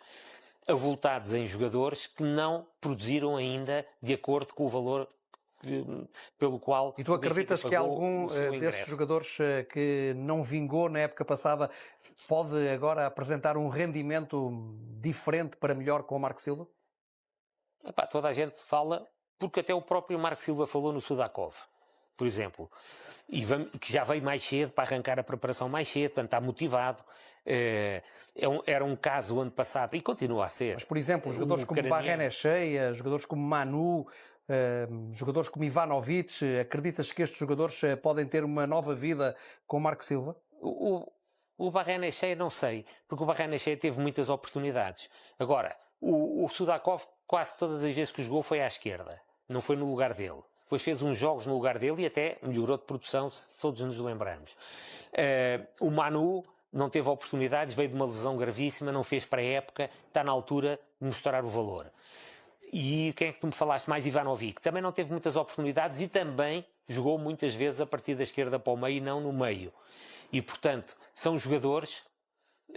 Speaker 4: avultados em jogadores que não produziram ainda de acordo com o valor pelo qual...
Speaker 2: E tu acreditas que algum desses jogadores que não vingou na época passada pode agora apresentar um rendimento diferente para melhor com o Marco Silva?
Speaker 4: Toda a gente fala, porque até o próprio Marco Silva falou no Sudakov, por exemplo, que já veio mais cedo para arrancar a preparação mais cedo, portanto está motivado. Era um caso o ano passado e continua a ser.
Speaker 2: Mas, por exemplo, jogadores como Barrena Cheia, jogadores como Manu, jogadores como Ivanovic, acreditas que estes jogadores podem ter uma nova vida com o Marco Silva?
Speaker 4: O Barrena Cheia não sei, porque o Barrena Cheia teve muitas oportunidades. Agora, o Sudakov quase todas as vezes que jogou foi à esquerda, não foi no lugar dele. Depois fez uns jogos no lugar dele e até melhorou de produção, se todos nos lembramos. O Manu não teve oportunidades, veio de uma lesão gravíssima, não fez para a época, está na altura de mostrar o valor. E quem é que tu me falaste mais? Ivanovic. Também não teve muitas oportunidades e também jogou muitas vezes a partir da esquerda para o meio e não no meio. E, portanto, são jogadores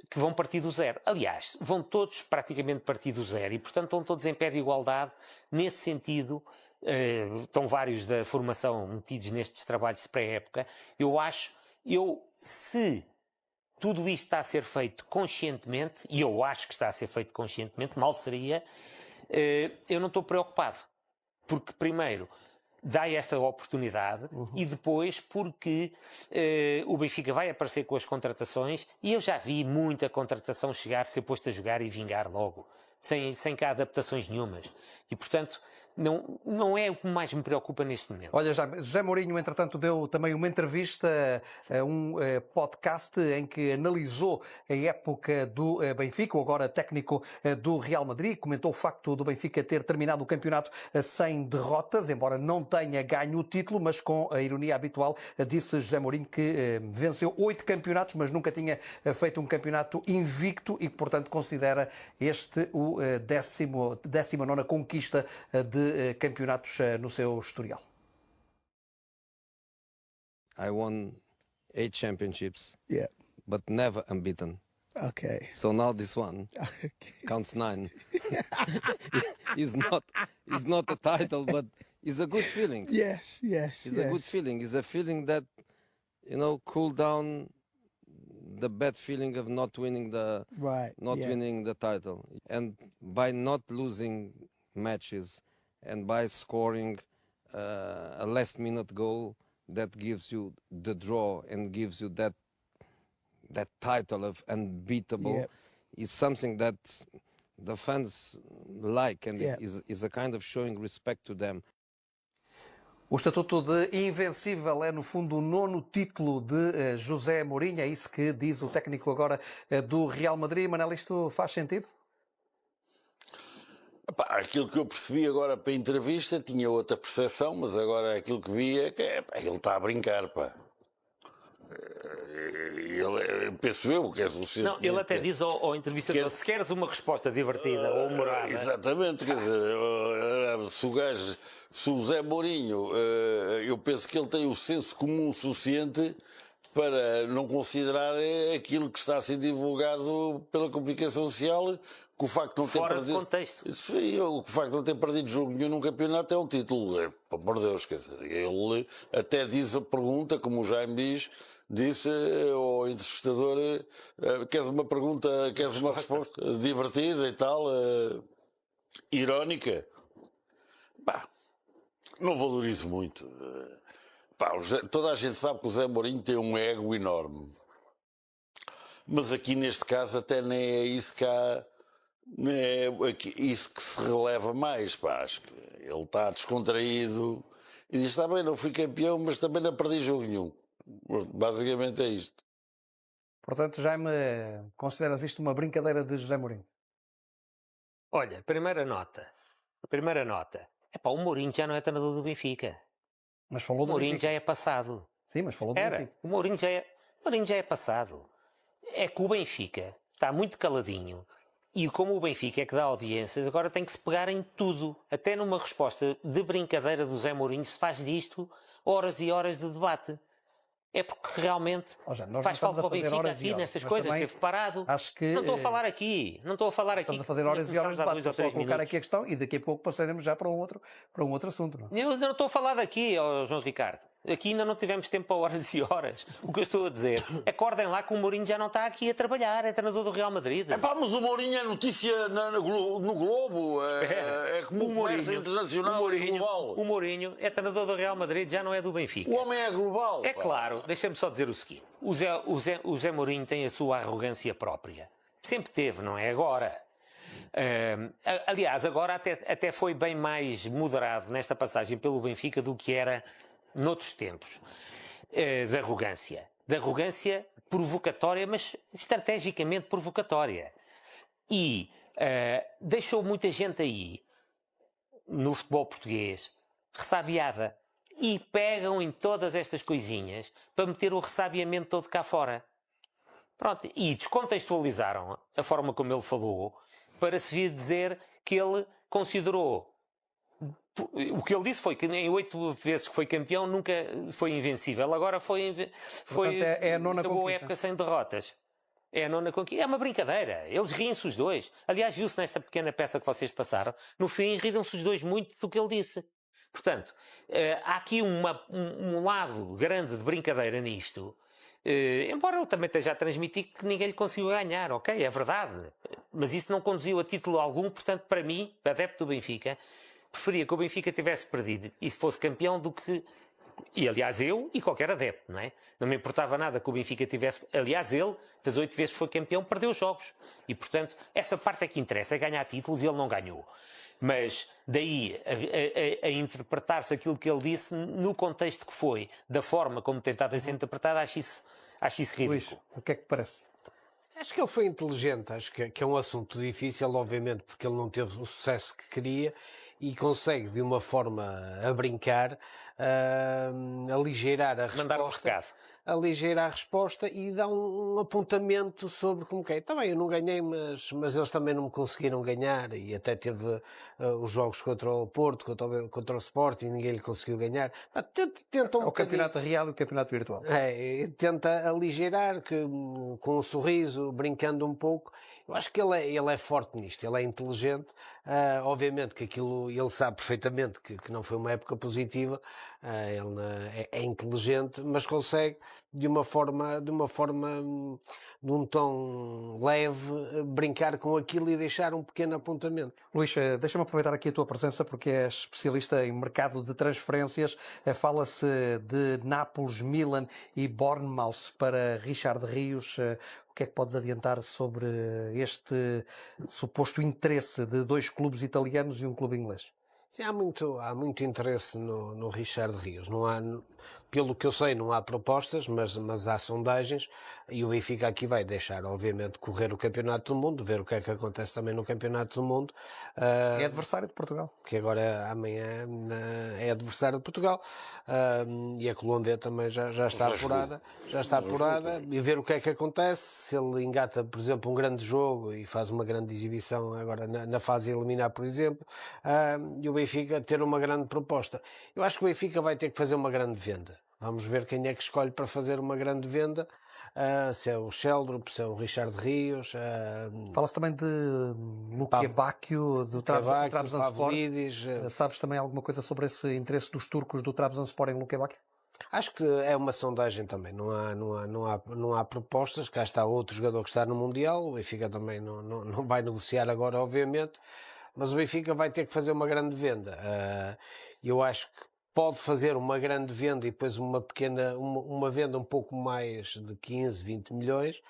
Speaker 4: que vão partir do zero. Aliás, vão todos praticamente partir do zero e, portanto, estão todos em pé de igualdade. Nesse sentido, estão vários da formação metidos nestes trabalhos de pré-época. Se tudo isto está a ser feito conscientemente, e eu acho que está a ser feito conscientemente, mal seria, eu não estou preocupado. Porque, primeiro, dá esta oportunidade e depois porque o Benfica vai aparecer com as contratações e eu já vi muita contratação chegar, ser posto a jogar e vingar logo, sem cá adaptações nenhumas. E, portanto, não é o que mais me preocupa neste momento.
Speaker 2: Olha, José Mourinho, entretanto, deu também uma entrevista a um podcast em que analisou a época do Benfica, o agora técnico do Real Madrid, comentou o facto do Benfica ter terminado o campeonato sem derrotas, embora não tenha ganho o título, mas com a ironia habitual, disse José Mourinho que venceu 8 campeonatos, mas nunca tinha feito um campeonato invicto e, portanto, considera este o 19ª conquista de campeonatos no seu historial.
Speaker 8: I won 8 championships,
Speaker 9: Yeah.
Speaker 8: but never unbeaten.
Speaker 9: Okay.
Speaker 8: So now this one counts 9. It's not a title, but it's a good feeling.
Speaker 9: Yes.
Speaker 8: It's a good feeling. It's a feeling that, cool down the bad feeling of not winning winning the title. And by not losing matches and by scoring a last-minute goal that gives you the draw and gives you that title of unbeatable is something that the fans like and is a kind of showing respect to them.
Speaker 2: O estatuto de invencível é, no fundo, o 9º título de José Mourinho. É isso que diz o técnico agora do Real Madrid. Manel, isto faz sentido?
Speaker 5: Aquilo que eu percebi agora para a entrevista tinha outra percepção, mas agora aquilo que vi é que ele está a brincar, pá. Penso eu que é suficiente.
Speaker 4: Não, ele até diz ao entrevistador, se queres uma resposta divertida ou humorada...
Speaker 5: Exatamente, quer dizer, se o Zé Mourinho, eu penso que ele tem o senso comum suficiente para não considerar aquilo que está a ser divulgado pela comunicação social, que o facto de não ter
Speaker 4: fora
Speaker 5: perdido...
Speaker 4: de contexto.
Speaker 5: Sim, o facto de não ter perdido jogo nenhum num campeonato é um título, pelo amor de Deus, quer dizer, ele até diz a pergunta, como o Jaime disse ao entrevistador, queres uma resposta divertida e tal, irónica? Não valorizo muito. Toda a gente sabe que o Zé Mourinho tem um ego enorme. Mas aqui neste caso até nem é isso que há, nem é isso que se releva mais. Acho que ele está descontraído e diz, está bem, não fui campeão, mas também não perdi jogo nenhum. Basicamente é isto.
Speaker 2: Portanto, Jaime, consideras isto uma brincadeira de José Mourinho?
Speaker 4: Olha, primeira nota. O Mourinho já não é treinador do Benfica.
Speaker 2: Mas falou do
Speaker 4: Mourinho
Speaker 2: Benfica.
Speaker 4: já é passado.
Speaker 2: Sim, mas falou do Benfica.
Speaker 4: O Mourinho já é passado. É que o Benfica está muito caladinho e como o Benfica é que dá audiências, agora tem que se pegar em tudo. Até numa resposta de brincadeira do Zé Mourinho se faz disto horas e horas de debate. É porque realmente faz falta para o Benfica aqui nestas coisas, esteve parado.
Speaker 2: Acho que,
Speaker 4: não estou a falar aqui.
Speaker 2: Estamos a fazer horas e horas de debate. Estou a colocar aqui a questão e daqui a pouco passaremos já para um outro assunto. Não?
Speaker 4: Eu não estou a falar daqui, João Ricardo. Aqui ainda não tivemos tempo para horas e horas. O que eu estou a dizer, acordem lá que o Mourinho já não está aqui a trabalhar, é treinador do Real Madrid.
Speaker 5: Mas o Mourinho é notícia no Globo, é como o Mourinho internacional global.
Speaker 4: O Mourinho é treinador do Real Madrid, já não é do Benfica.
Speaker 5: O homem é global.
Speaker 4: É claro, deixa-me só dizer o seguinte, o Zé Mourinho tem a sua arrogância própria. Sempre teve, não é agora. Aliás, agora até foi bem mais moderado nesta passagem pelo Benfica do que era noutros tempos, de arrogância provocatória, mas estrategicamente provocatória. E deixou muita gente aí no futebol português ressabiada e pegam em todas estas coisinhas para meter o ressabiamento todo cá fora. Pronto, e descontextualizaram a forma como ele falou para se vir dizer que ele considerou. O que ele disse foi que em 8 vezes que foi campeão nunca foi invencível. Agora
Speaker 2: Portanto, é a nona
Speaker 4: acabou a
Speaker 2: conquista.
Speaker 4: época sem derrotas. É a nona conquista. É uma brincadeira. Eles riem-se os dois. Aliás, viu-se nesta pequena peça que vocês passaram. No fim, riram-se os dois muito do que ele disse. Portanto, há aqui um lado grande de brincadeira nisto. Embora ele também esteja a transmitir que ninguém lhe conseguiu ganhar, ok, é verdade. Mas isso não conduziu a título algum. Portanto, para mim, adepto do Benfica, preferia que o Benfica tivesse perdido e fosse campeão do que... E aliás eu e qualquer adepto, não é? Não me importava nada que o Benfica tivesse... Aliás ele, das 8 vezes que foi campeão, perdeu os jogos. E portanto, essa parte é que interessa, é ganhar títulos e ele não ganhou. Mas daí a interpretar-se aquilo que ele disse no contexto que foi, da forma como tentava ser interpretado, acho isso ridículo.
Speaker 2: Luís, o que é que parece?
Speaker 3: Acho que ele foi inteligente, acho que é um assunto difícil, obviamente, porque ele não teve o sucesso que queria e consegue, de uma forma a brincar, aligeirar a resposta.
Speaker 4: Mandar um recado.
Speaker 3: Aligeirar a resposta e dá um apontamento sobre como que é. Também eu não ganhei, mas eles também não me conseguiram ganhar e até teve os jogos contra o Porto, contra o Sporting, ninguém lhe conseguiu ganhar. Tenta
Speaker 2: O campeonato real e o campeonato virtual.
Speaker 3: Tenta aligeirar com um sorriso, brincando um pouco. Eu acho que ele é forte nisto, ele é inteligente. Obviamente que aquilo ele sabe perfeitamente que não foi uma época positiva. Ele é inteligente, mas consegue de um tom leve, brincar com aquilo e deixar um pequeno apontamento.
Speaker 2: Luís, deixa-me aproveitar aqui a tua presença porque és especialista em mercado de transferências. Fala-se de Nápoles, Milan e Bournemouth para Richard Rios. O que é que podes adiantar sobre este suposto interesse de 2 clubes italianos e um clube inglês?
Speaker 3: Sim, há muito interesse no Richard Rios. Não há, pelo que eu sei, não há propostas, mas há sondagens e o Benfica aqui vai deixar, obviamente, correr o Campeonato do Mundo, ver o que é que acontece também no Campeonato do Mundo.
Speaker 2: É adversário de Portugal.
Speaker 3: Que agora, amanhã, é adversário de Portugal. E a Colômbia também já está apurada. Já está apurada. E ver o que é que acontece. Se ele engata, por exemplo, um grande jogo e faz uma grande exibição agora na fase eliminar, por exemplo, e o Benfica ter uma grande proposta. Eu acho que o Benfica vai ter que fazer uma grande venda. Vamos ver quem é que escolhe para fazer uma grande venda. Se é o Sheldrup, se é o Richard Rios.
Speaker 2: Fala-se também de Luque Bacchio, do Trabzonspor. Sabes também alguma coisa sobre esse interesse dos turcos do Trabzonspor em Luque Bacchio?
Speaker 3: Acho que é uma sondagem também, não há propostas, cá está outro jogador que está no Mundial, o Benfica também não vai negociar agora, obviamente, mas o Benfica vai ter que fazer uma grande venda. Eu acho que pode fazer uma grande venda e depois uma venda um pouco mais de 15, 20 milhões,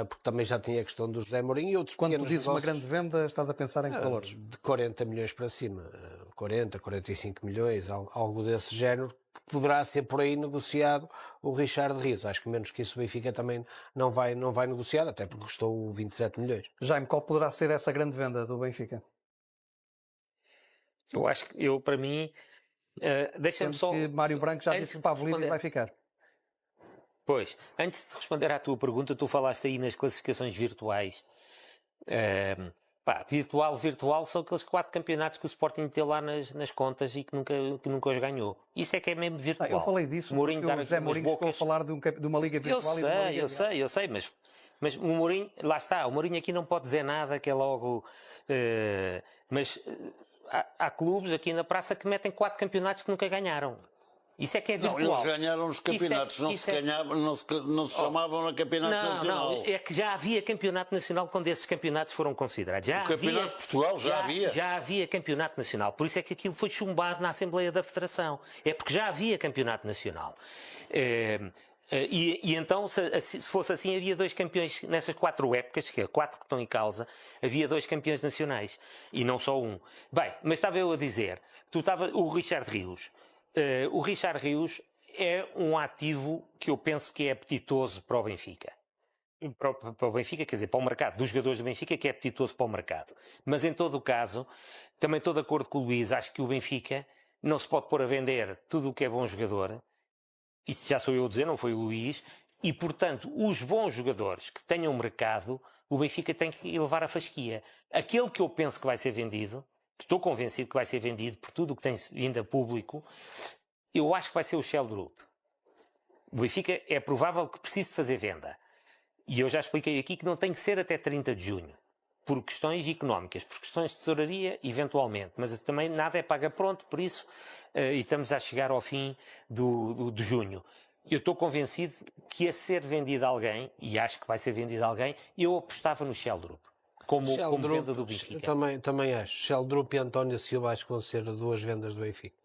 Speaker 3: porque também já tinha a questão do José Mourinho e outros
Speaker 2: Quando tu
Speaker 3: pequenos
Speaker 2: dizes
Speaker 3: negócios,
Speaker 2: uma grande venda, estás a pensar em que valores?
Speaker 3: de 40 milhões para cima, 40, 45 milhões, algo desse género, que poderá ser por aí negociado o Richard Rios. Acho que menos que isso o Benfica também não vai negociar, até porque custou 27 milhões.
Speaker 2: Jaime, qual poderá ser essa grande venda do Benfica?
Speaker 4: Eu acho que, para mim, deixa-me só...
Speaker 2: que Mário Branco já disse que Pavlidis vai ficar.
Speaker 4: Pois, antes de responder à tua pergunta, tu falaste aí nas classificações virtuais. Virtual são aqueles 4 campeonatos que o Sporting tem lá nas contas e que nunca os ganhou. Isso é que é mesmo virtual.
Speaker 2: Eu falei disso, porque o José Mourinho ficou a falar de uma liga virtual e de uma liga...
Speaker 4: Eu sei, mas o Mourinho, lá está, o Mourinho aqui não pode dizer nada, que é logo... Há clubes aqui na praça que metem 4 campeonatos que nunca ganharam. Isso é que é virtual.
Speaker 5: Não, eles ganharam os campeonatos, não se chamavam a campeonato nacional.
Speaker 4: Não, é que já havia campeonato nacional quando esses campeonatos foram considerados.
Speaker 5: O campeonato de Portugal já havia.
Speaker 4: Já havia campeonato nacional. Por isso é que aquilo foi chumbado na Assembleia da Federação. É porque já havia campeonato nacional. E então, se fosse assim, havia 2 campeões nessas 4 épocas, que é 4 que estão em causa, havia 2 campeões nacionais e não só um. Bem, mas estava eu a dizer, o Richard Rios. O Richard Rios é um ativo que eu penso que é apetitoso para o Benfica. para o Benfica, quer dizer, para o mercado, dos jogadores do Benfica, que é apetitoso para o mercado. Mas em todo o caso, também estou de acordo com o Luís, acho que o Benfica não se pode pôr a vender tudo o que é bom jogador. Isso já sou eu a dizer, não foi o Luís. E, portanto, os bons jogadores que tenham mercado, o Benfica tem que levar a fasquia. Aquele que eu penso que vai ser vendido, que estou convencido que vai ser vendido por tudo o que tem vindo a público, eu acho que vai ser o Sheldrup. O Benfica é provável que precise de fazer venda. E eu já expliquei aqui que não tem que ser até 30 de junho. Por questões económicas, por questões de tesouraria, eventualmente. Mas também nada é paga pronto, por isso, e estamos a chegar ao fim de junho. Eu estou convencido que a ser vendido alguém, e acho que vai ser vendido alguém, eu apostava no Sheldrup. Como venda do Benfica.
Speaker 3: Também acho. Sheldrup e António Silva acho que vão ser 2 vendas do Benfica.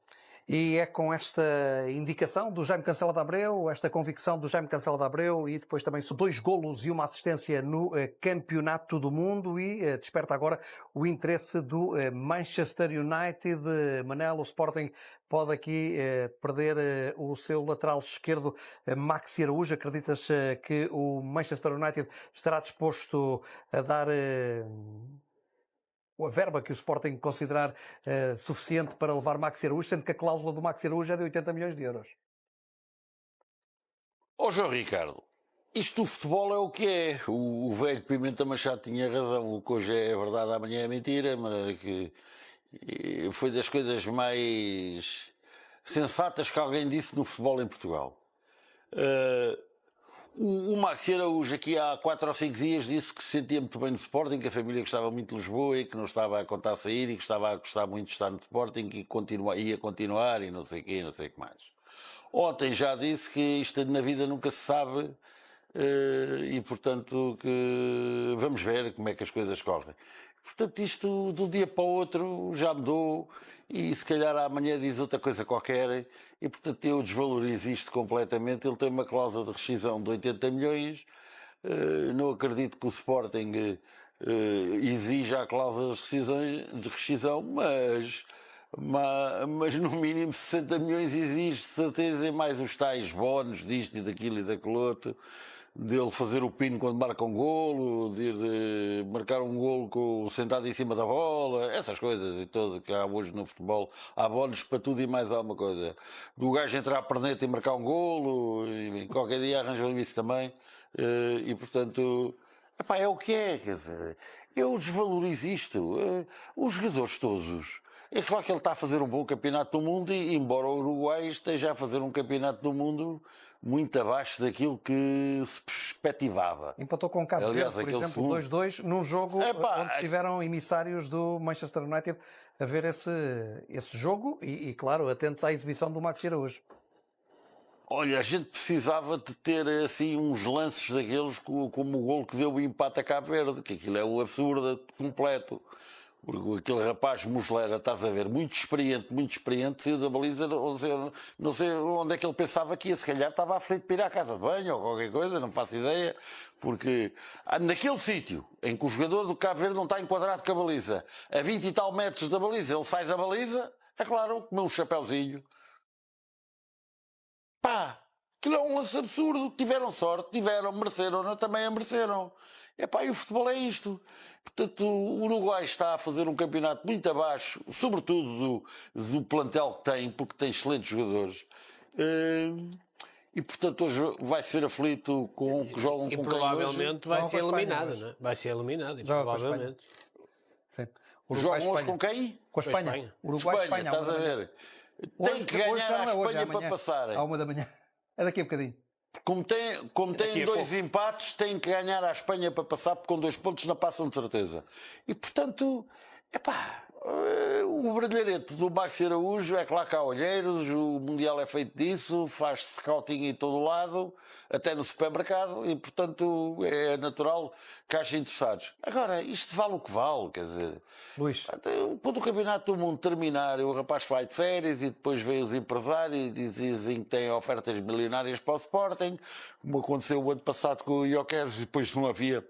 Speaker 2: E é com esta indicação do Jaime Cancela de Abreu, esta convicção do Jaime Cancela de Abreu e depois também 2 golos e uma assistência no Campeonato do Mundo e desperta agora o interesse do Manchester United. Manel, o Sporting pode aqui perder o seu lateral esquerdo, Maxi Araújo. Acreditas que o Manchester United estará disposto a dar a verba que o Sporting considerar suficiente para levar Maxi Araújo, sendo que a cláusula do Maxi Araújo é de 80 milhões de euros?
Speaker 5: Ó João Ricardo, isto do futebol é o que é. O velho Pimenta Machado tinha razão. O que hoje é verdade, amanhã é mentira. De maneira que foi das coisas mais sensatas que alguém disse no futebol em Portugal. O Maxi Araújo aqui há 4 ou 5 dias disse que se sentia muito bem no Sporting, que a família gostava muito de Lisboa e que não estava a contar sair e que estava a gostar muito de estar no Sporting e ia continuar e não sei o quê, não sei o que mais. Ontem já disse que isto na vida nunca se sabe e portanto que vamos ver como é que as coisas correm. Portanto, isto de um dia para o outro já mudou e se calhar amanhã diz outra coisa qualquer e, portanto, eu desvalorizo isto completamente. Ele tem uma cláusula de rescisão de 80 milhões. Não acredito que o Sporting exija a cláusula de rescisão, mas no mínimo 60 milhões exige, de certeza, e mais os tais bónus disto e daquilo e daquele outro. Dele fazer o pino quando marca um golo, de marcar um golo sentado em cima da bola, essas coisas e tudo que há hoje no futebol. Há bónus para tudo e mais alguma coisa. Do gajo entrar a perneta e marcar um golo, e qualquer dia arranjam isso também. E portanto, epá, é o que é, quer dizer, eu desvalorizo isto. Os jogadores todos. É claro que ele está a fazer um bom campeonato do mundo e, embora o Uruguai esteja a fazer um campeonato do mundo muito abaixo daquilo que se perspectivava.
Speaker 2: Empatou com o Cabo Verde, por exemplo, 2-2, num jogo onde estiveram emissários do Manchester United a ver esse jogo e, claro, atentos à exibição do Maxi Araújo.
Speaker 5: Olha, a gente precisava de ter assim uns lances daqueles como o gol que deu o empate a Cabo Verde, que aquilo é um absurdo completo. Porque aquele rapaz Muslera, estás a ver, muito experiente, saiu da baliza, não sei onde é que ele pensava que ia, se calhar estava aflito para ir à casa de banho ou qualquer coisa, não faço ideia, porque naquele sítio em que o jogador do Cabo Verde não está enquadrado com a baliza, a 20 e tal metros da baliza, ele sai da baliza, é claro, comeu um chapéuzinho. Pá, aquilo é um lance absurdo, tiveram sorte, mereceram, também a mereceram. Epá, e o futebol é isto. Portanto, o Uruguai está a fazer um campeonato muito abaixo, sobretudo do plantel que tem, porque tem excelentes jogadores. E, portanto, hoje vai ser aflito com o que jogam com
Speaker 3: provavelmente vai ser eliminado, não é? Vai ser eliminado, provavelmente.
Speaker 2: Sim.
Speaker 5: Jogam hoje com quem?
Speaker 2: Com a Espanha. Uruguai-Espanha,
Speaker 5: estás a ver? Tem que ganhar a Espanha para passarem.
Speaker 2: À 1 da manhã. É daqui a bocadinho.
Speaker 5: Como tem 2 empates, tem que ganhar a Espanha para passar, porque com 2 pontos não passam de certeza. E, portanto, epá, o brilharete do Maxi Araújo é claro que há olheiros, o Mundial é feito disso, faz scouting em todo o lado, até no supermercado, e, portanto, é natural que haja interessados. Agora, isto vale o que vale, quer dizer...
Speaker 2: Luís.
Speaker 5: Quando o campeonato do mundo terminar, o rapaz vai de férias e depois vem os empresários e dizem que têm ofertas milionárias para o Sporting, como aconteceu o ano passado com o Jokeres, e depois não havia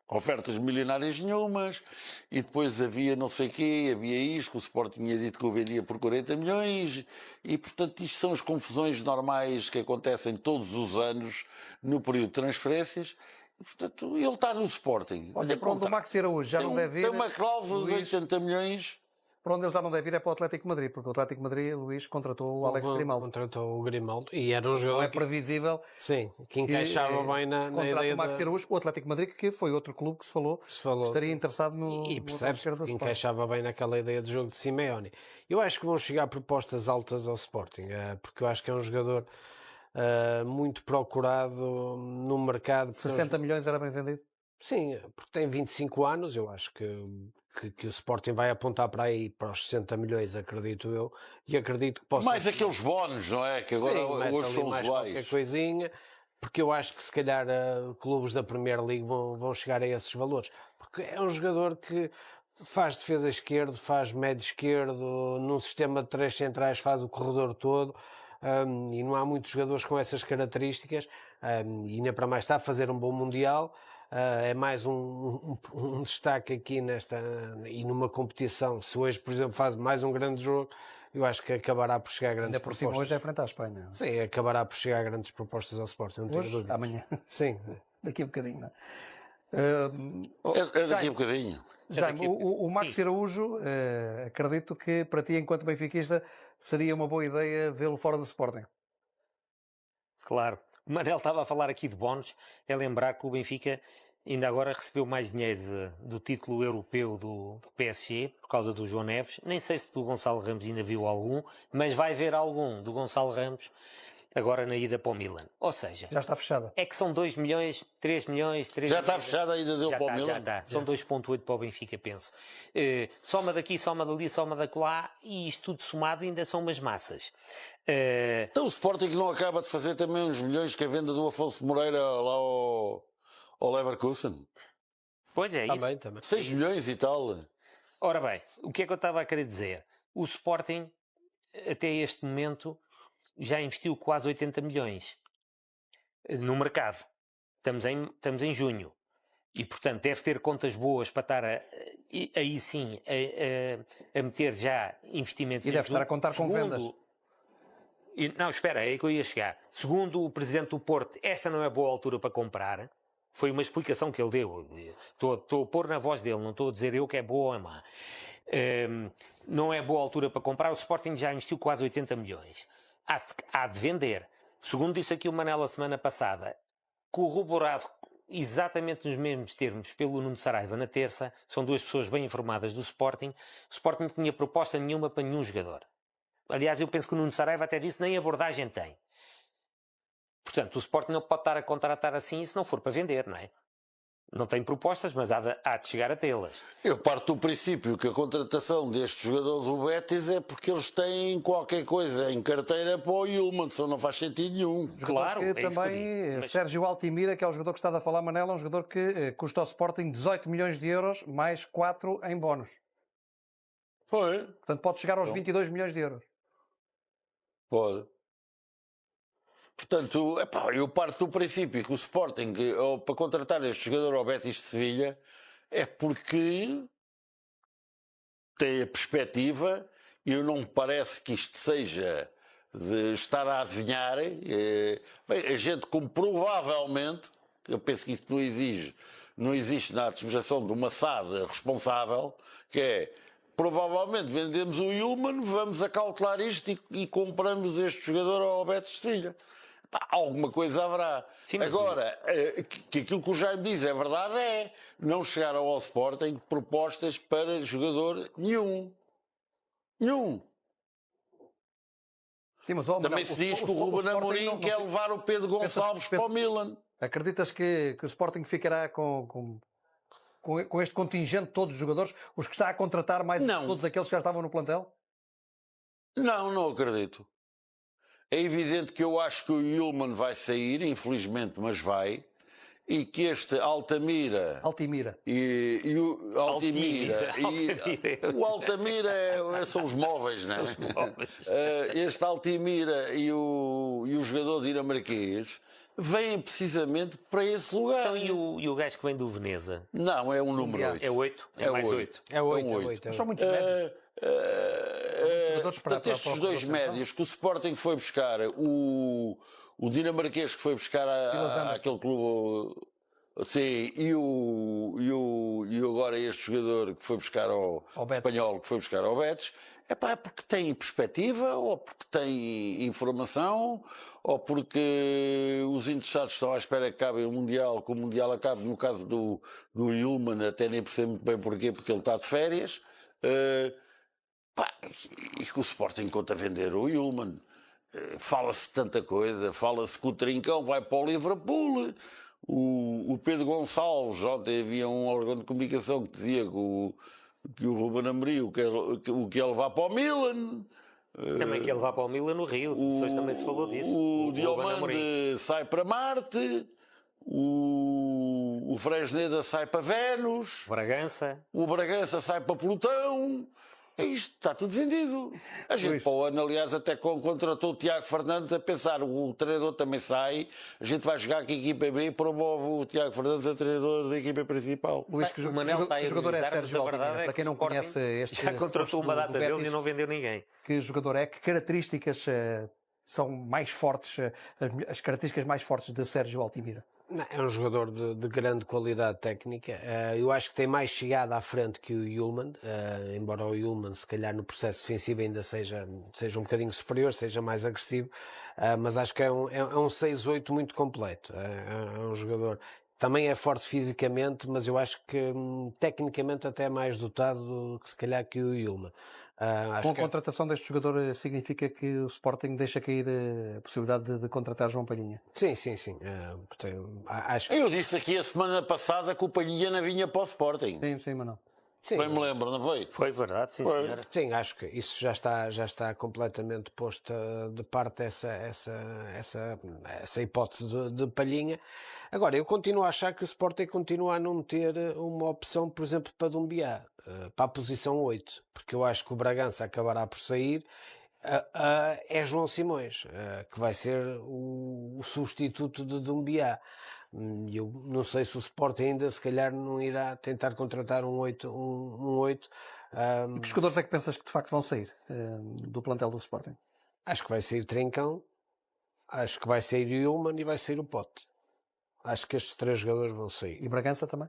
Speaker 5: ofertas milionárias nenhumas, e depois havia não sei o quê, havia isto, que o Sporting tinha dito que o vendia por 40 milhões, e portanto isto são as confusões normais que acontecem todos os anos no período de transferências, Portanto, ele está no Sporting.
Speaker 2: Olha, para onde o Maxi Araújo já não deve ir...
Speaker 5: Tem uma cláusula de 80 milhões...
Speaker 2: Para onde ele já não deve ir é para o Atlético de Madrid, porque o Atlético de Madrid, Luís, contratou o Alex Grimaldo.
Speaker 3: Contratou o Grimaldo e era um jogador
Speaker 2: Não é previsível
Speaker 3: sim, que encaixava bem na ideia
Speaker 2: o Maxi Araújo, o Atlético de Madrid, que foi outro clube que se falou, estaria interessado no...
Speaker 3: E percebes
Speaker 2: que
Speaker 3: encaixava bem naquela ideia de jogo de Simeone. Eu acho que vão chegar propostas altas ao Sporting, porque eu acho que é um jogador muito procurado no mercado.
Speaker 2: 60 milhões era bem vendido?
Speaker 3: Sim, porque tem 25 anos, eu acho que o Sporting vai apontar para aí, para os 60 milhões, acredito eu, e acredito que possa...
Speaker 5: Mais aqueles bónus, não é? Que agora hoje são
Speaker 3: mais
Speaker 5: usuais.
Speaker 3: qualquer coisinha, porque eu acho que se calhar clubes da Premier League vão chegar a esses valores, porque é um jogador que faz defesa esquerdo, faz médio esquerdo, num sistema de 3 centrais faz o corredor todo, e não há muitos jogadores com essas características, e ainda para mais está a fazer um bom Mundial. É mais um destaque aqui nesta e numa competição. Se hoje, por exemplo, faz mais um grande jogo, eu acho que acabará por chegar a grandes propostas.
Speaker 2: Ainda por cima hoje é frente à Espanha.
Speaker 3: Sim, acabará por chegar a grandes propostas ao Sporting, não tenho
Speaker 2: Hoje,
Speaker 3: dúvida.
Speaker 2: amanhã.
Speaker 3: Sim.
Speaker 2: Daqui a bocadinho, não é?
Speaker 5: É daqui a bocadinho.
Speaker 2: Jaime, o Maxi Araújo, acredito que para ti, enquanto benfiquista, seria uma boa ideia vê-lo fora do Sporting.
Speaker 4: Claro. O Manel estava a falar aqui de bónus, é lembrar que o Benfica ainda agora recebeu mais dinheiro do título europeu do PSG, por causa do João Neves. Nem sei se do Gonçalo Ramos ainda viu algum, mas vai haver algum do Gonçalo Ramos agora na ida para o Milan. Ou seja...
Speaker 2: Já está fechada.
Speaker 4: É que são 2 milhões, 3 milhões... 3
Speaker 5: já
Speaker 4: milhões,
Speaker 5: está fechada a ida dele para o Milan?
Speaker 4: Já está. São 2,8 para o Benfica, penso. Soma daqui, soma dali, soma daquela, e isto tudo somado ainda são umas massas.
Speaker 5: Então o Sporting não acaba de fazer também uns milhões com a venda do Afonso Moreira lá ao Leverkusen?
Speaker 4: Pois é, isso.
Speaker 3: Também.
Speaker 5: 6 milhões e tal.
Speaker 4: Ora bem, o que é que eu estava a querer dizer? O Sporting, até este momento, já investiu quase 80 milhões no mercado. Estamos em junho. E, portanto, deve ter contas boas para estar aí sim a meter já investimentos.
Speaker 2: E deve estar a contar com vendas.
Speaker 4: Não, espera, é aí que eu ia chegar. Segundo o Presidente do Porto, esta não é boa altura para comprar. Foi uma explicação que ele deu. Estou a pôr na voz dele, não estou a dizer eu que é boa ou é má. Não é boa altura para comprar. O Sporting já investiu quase 80 milhões. Há de vender. Segundo disse aqui o Manel a semana passada, corroborado exatamente nos mesmos termos pelo Nuno Saraiva na terça, são duas pessoas bem informadas do Sporting. O Sporting não tinha proposta nenhuma para nenhum jogador. Aliás, eu penso que o Nuno Saraiva até disse nem abordagem tem. Portanto, o Sporting não pode estar a contratar assim se não for para vender, não é? Não tem propostas, mas há de chegar a tê-las.
Speaker 5: Eu parto do princípio que a contratação deste jogador do Betis é porque eles têm qualquer coisa em carteira para o Yulman, senão não faz sentido nenhum.
Speaker 4: Claro,
Speaker 2: que também mas... Sérgio Altimira, que é o jogador que está a falar, Manela, é um jogador que custa ao Sporting 18 milhões de euros mais 4 em bónus.
Speaker 5: Foi.
Speaker 2: Portanto, pode chegar aos 22 milhões de euros.
Speaker 5: Pode. Portanto, eu parto do princípio que o Sporting, para contratar este jogador ao Betis de Sevilha, é porque tem a perspectiva, e não me parece que isto seja de estar a adivinhar. Bem, a gente, como provavelmente, eu penso que isso não existe na administração de uma SAD responsável, que é, provavelmente vendemos o Yulman, vamos acautelar isto e compramos este jogador ao Betis de Sevilha. Alguma coisa haverá. Sim, agora, que aquilo que o Jaime diz é verdade, não chegaram ao Sporting propostas para jogador nenhum. Nenhum.
Speaker 2: Sim, mas,
Speaker 5: também se diz que o Ruben Amorim quer levar o Pedro Gonçalves para o Milan.
Speaker 2: Acreditas que o Sporting ficará com este contingente de todos os jogadores, os que está a contratar mais todos aqueles que já estavam no plantel?
Speaker 5: Não acredito. É evidente que eu acho que o Yulman vai sair, infelizmente, mas vai, e que este Altamira e o Altimira o Altamira são os móveis, não é? Este Altimira e o jogador dinamarquês vêm precisamente para esse lugar.
Speaker 4: Então, e o gajo que vem do Veneza?
Speaker 5: Não, é um número 8.
Speaker 4: É 8? É mais 8.
Speaker 3: É 8.
Speaker 2: São muitos médios.
Speaker 5: Portanto, estes dois médios que o Sporting foi buscar, o dinamarquês que foi buscar àquele clube, Sim, e agora este jogador que foi buscar ao
Speaker 2: Betis.
Speaker 5: espanhol, que foi buscar ao Betis, é porque tem perspectiva, ou porque tem informação, ou porque os interessados estão à espera que acabe o Mundial, que o Mundial acabe. No caso do Yulman, até nem percebo muito bem porquê, porque ele está de férias. E que o Sporting conta vender o Yulman. Fala-se tanta coisa, fala-se que o Trincão vai para o Liverpool. O Pedro Gonçalves, ontem havia um órgão de comunicação que dizia que o Ruben Amorim o que ia levar para o Milan.
Speaker 4: Também quer levar para o Milan no Rio, também se falou disso.
Speaker 5: O Diomande sai para Marte. O Fresneda sai para Vênus. O Bragança sai para Plutão. Isto está tudo vendido. A gente, para o ano, aliás, até contratou o Tiago Fernandes a pensar, o treinador também sai, a gente vai jogar com a equipa B e promove o Tiago Fernandes a treinador da equipa principal.
Speaker 2: Luís, que o jogador é Sérgio Altimira. Para quem não conhece este...
Speaker 4: Já contratou uma data deles e não vendeu ninguém.
Speaker 2: Que jogador é? Que características são mais fortes, as características mais fortes de Sérgio Altimira?
Speaker 3: É um jogador de grande qualidade técnica. Eu acho que tem mais chegada à frente que o Yulman, embora o Yulman, se calhar, no processo defensivo ainda seja um bocadinho superior, seja mais agressivo, mas acho que é um 6-8 muito completo. É um jogador também é forte fisicamente, mas eu acho que tecnicamente até é mais dotado do que, se calhar, que o Yulman.
Speaker 2: Com a contratação deste jogador significa que o Sporting deixa cair a possibilidade de contratar João Palhinha?
Speaker 3: Sim.
Speaker 5: Eu disse aqui a semana passada que o Palhinha não vinha para o Sporting.
Speaker 2: Sim, mas não.
Speaker 3: Sim.
Speaker 5: Bem me lembro, não foi?
Speaker 4: Foi verdade, sim, senhora.
Speaker 3: Sim, acho que isso já está completamente posto de parte essa hipótese de Palhinha. Agora, eu continuo a achar que o Sporting continua a não ter uma opção, por exemplo, para Dumbiá, para a posição 8, porque eu acho que o Bragança acabará por sair. É João Simões, que vai ser o substituto de Dumbiá. Eu não sei se o Sporting ainda, se calhar, não irá tentar contratar um 8.
Speaker 2: E que jogadores é que pensas que de facto vão sair do plantel do Sporting?
Speaker 3: Acho que vai sair Trincão, acho que vai sair o Yulman e vai sair o Pote. Acho que estes 3 jogadores vão sair.
Speaker 2: E Bragança também?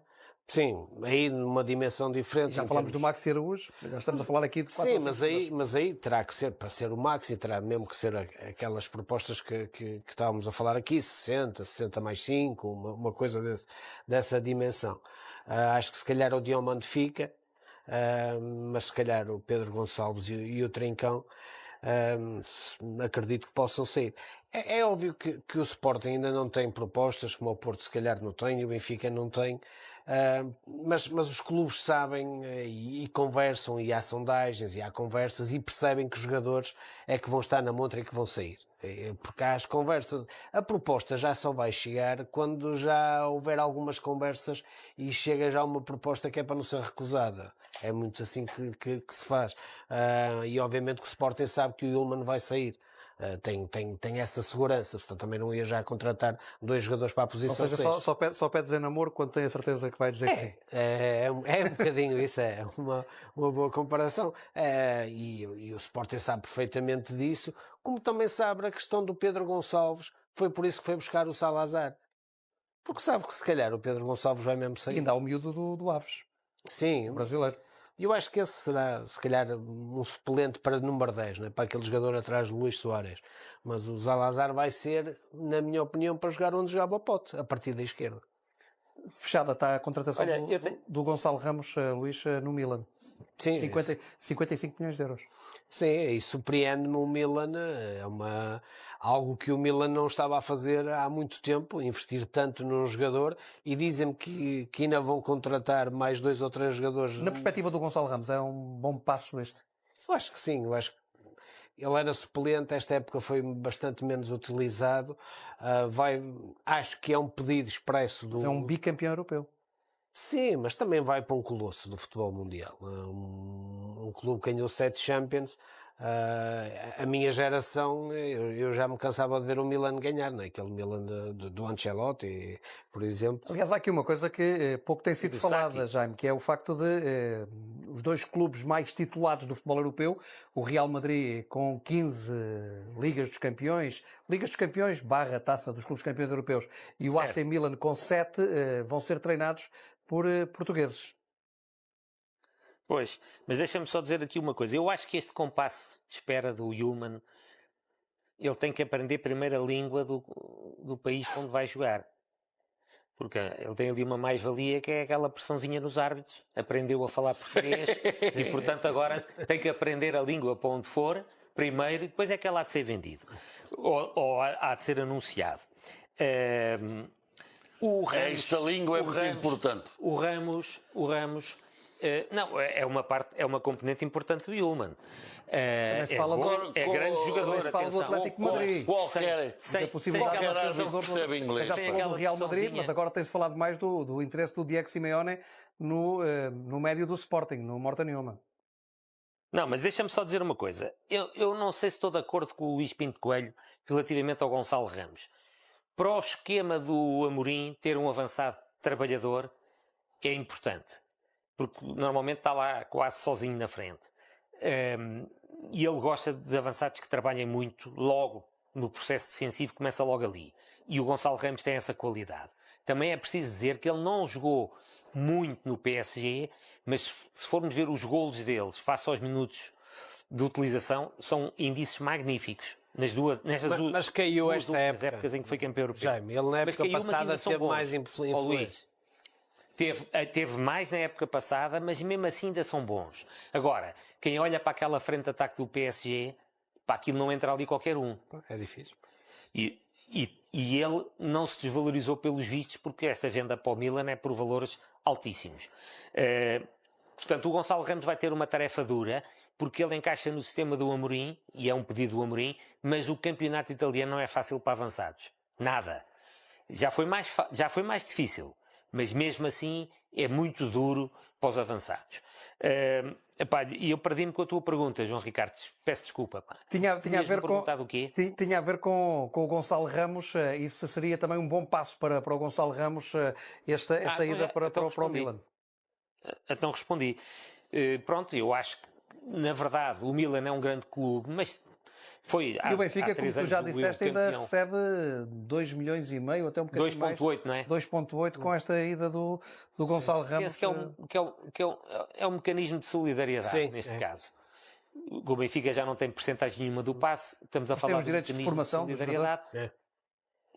Speaker 3: Sim, aí numa dimensão diferente.
Speaker 2: Já falámos do Maxi Araújo, já estamos a falar aqui de 4
Speaker 3: Sim, mas aí terá que ser, para ser o Maxi, terá mesmo que ser aquelas propostas que estávamos a falar aqui, 60 mais 5, uma coisa dessa dimensão. Acho que se calhar o Diomande fica, mas se calhar o Pedro Gonçalves e o Trincão acredito que possam sair. É óbvio que o Sporting ainda não tem propostas, como o Porto se calhar não tem, o Benfica não tem, mas os clubes sabem e conversam, e há sondagens e há conversas, e percebem que os jogadores é que vão estar na montra e que vão sair. Porque há as conversas, a proposta já só vai chegar quando já houver algumas conversas e chega já uma proposta que é para não ser recusada. É muito assim que se faz. E obviamente que o Sporting sabe que o Yulman vai sair. Tem essa segurança, portanto também não ia já contratar 2 jogadores para a posição.
Speaker 2: Ou seja, só pede dizer namoro quando tem a certeza que vai dizer que sim.
Speaker 3: É um bocadinho isso, é uma boa comparação. E o Sporting sabe perfeitamente disso, como também sabe a questão do Pedro Gonçalves. Foi por isso que foi buscar o Salazar, porque sabe que se calhar o Pedro Gonçalves vai mesmo sair.
Speaker 2: E ainda há o miúdo do Aves,
Speaker 3: sim,
Speaker 2: o brasileiro.
Speaker 3: E eu acho que esse será, se calhar, um suplente para número 10, né? Para aquele jogador atrás de Luís Soares. Mas o Salazar vai ser, na minha opinião, para jogar onde jogava o Pote, a partir da esquerda.
Speaker 2: Fechada está a contratação do Gonçalo Ramos, Luís, no Milan.
Speaker 3: Sim,
Speaker 2: 55 milhões de euros.
Speaker 3: Sim, e surpreende-me o Milan, algo que o Milan não estava a fazer há muito tempo, investir tanto num jogador, e dizem-me que ainda vão contratar mais 2 ou 3 jogadores.
Speaker 2: Na perspectiva do Gonçalo Ramos, é um bom passo este?
Speaker 3: Eu acho que sim, ele era suplente, esta época foi bastante menos utilizado, acho que é um pedido expresso do...
Speaker 2: Mas é um bicampeão europeu.
Speaker 3: Sim, mas também vai para um colosso do futebol mundial. Um clube que ganhou 7 Champions. A minha geração, eu já me cansava de ver o Milan ganhar, né? Aquele Milan do Ancelotti, por exemplo.
Speaker 2: Aliás, há aqui uma coisa que pouco tem sido falada, Jaime, que é o facto de os dois clubes mais titulados do futebol europeu, o Real Madrid com 15 Ligas dos Campeões / Taça dos Clubes Campeões Europeus, e o AC Milan com 7, vão ser treinados por portugueses.
Speaker 4: Pois, mas deixa-me só dizer aqui uma coisa. Eu acho que este compasso de espera do Yulman, ele tem que aprender primeiro a língua do país onde vai jogar. Porque ele tem ali uma mais-valia, que é aquela pressãozinha nos árbitros. Aprendeu a falar português e, portanto, agora tem que aprender a língua para onde for primeiro, e depois é que ela há de ser vendido. Ou há de ser anunciado. O Ramos,
Speaker 5: esta língua é muito importante.
Speaker 4: O Ramos, não, é uma componente importante do Yulman. É grande jogador.
Speaker 2: Se fala do Atlético de Madrid.
Speaker 5: Sem
Speaker 2: possibilidade
Speaker 5: qualquer árbitro que percebe inglês.
Speaker 2: Já se falou do Real Madrid, mas agora tem-se falado mais do interesse do Diego Simeone no médio do Sporting, no Morta Newman.
Speaker 4: Não, mas deixa-me só dizer uma coisa. Eu não sei se estou de acordo com o Luís Pinto Coelho relativamente ao Gonçalo Ramos. Para o esquema do Amorim, ter um avançado trabalhador é importante. Porque normalmente está lá quase sozinho na frente. E ele gosta de avançados que trabalhem muito logo no processo defensivo, começa logo ali. E o Gonçalo Ramos tem essa qualidade. Também é preciso dizer que ele não jogou muito no PSG, mas se formos ver os golos deles face aos minutos de utilização, são indícios magníficos.
Speaker 3: Mas caiu
Speaker 4: nas
Speaker 3: esta época.
Speaker 4: épocas em que foi campeão europeu.
Speaker 3: Jaime, ele na época passada teve mais influência.
Speaker 4: Teve mais na época passada, mas mesmo assim ainda são bons. Agora, quem olha para aquela frente de ataque do PSG, para aquilo não entra ali qualquer um.
Speaker 3: É difícil.
Speaker 4: E ele não se desvalorizou pelos vistos, porque esta venda para o Milan é por valores altíssimos. Portanto, o Gonçalo Ramos vai ter uma tarefa dura, porque ele encaixa no sistema do Amorim, e é um pedido do Amorim, mas o campeonato italiano não é fácil para avançados. Nada. Já foi mais difícil. Mas mesmo assim é muito duro para os avançados. E eu perdi-me com a tua pergunta, João Ricardo. Peço desculpa.
Speaker 2: Tinha a ver com o Gonçalo Ramos. Isso seria também um bom passo para o Gonçalo Ramos, esta ida para o Milan.
Speaker 4: Então respondi. Pronto, eu acho que, na verdade, o Milan é um grande clube, mas foi
Speaker 2: e o Benfica, como tu já disseste, ainda recebe 2,5 milhões, até um bocadinho mais.
Speaker 4: 2,8, não é?
Speaker 2: 2,8 com esta ida do Gonçalo Ramos.
Speaker 4: Penso que é um mecanismo de solidariedade, neste caso. O Benfica já não tem percentagem nenhuma do passe, estamos a falar
Speaker 2: de um mecanismo de
Speaker 4: solidariedade.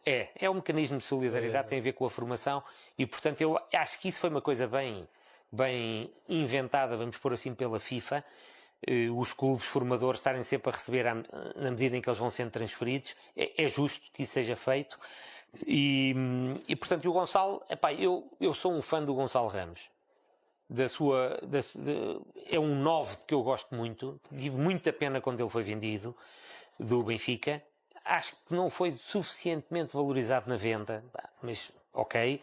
Speaker 4: É um mecanismo de solidariedade, tem a ver com a formação, e portanto eu acho que isso foi uma coisa bem inventada, vamos pôr assim, pela FIFA. Os clubes formadores estarem sempre a receber na medida em que eles vão sendo transferidos. É justo que isso seja feito. E portanto, o Gonçalo, eu sou um fã do Gonçalo Ramos. É um 9 que eu gosto muito. Tive muita pena quando ele foi vendido do Benfica. Acho que não foi suficientemente valorizado na venda, mas ok.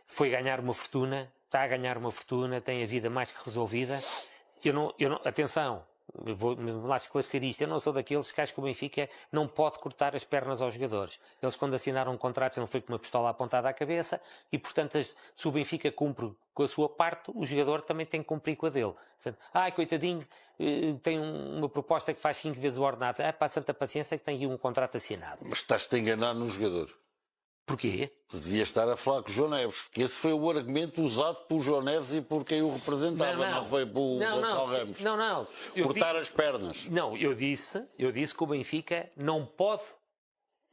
Speaker 4: Foi ganhar uma fortuna, está a ganhar uma fortuna, tem a vida mais que resolvida. Atenção, vou-me lá esclarecer isto. Eu não sou daqueles que acham que o Benfica não pode cortar as pernas aos jogadores. Eles, quando assinaram contratos, não foi com uma pistola apontada à cabeça, e portanto, se o Benfica cumpre com a sua parte, o jogador também tem que cumprir com a dele. Portanto, coitadinho, tem uma proposta que faz 5 vezes o ordenado. Para santa paciência, que tem aí um contrato assinado.
Speaker 5: Mas estás-te a enganar no jogador.
Speaker 4: Porquê?
Speaker 5: Devia estar a falar com o João Neves, porque esse foi o argumento usado pelo João Neves e por quem o representava, não foi pelo Gonçalo Ramos.
Speaker 4: Não.
Speaker 5: Cortar as pernas.
Speaker 4: Não, eu disse que o Benfica não pode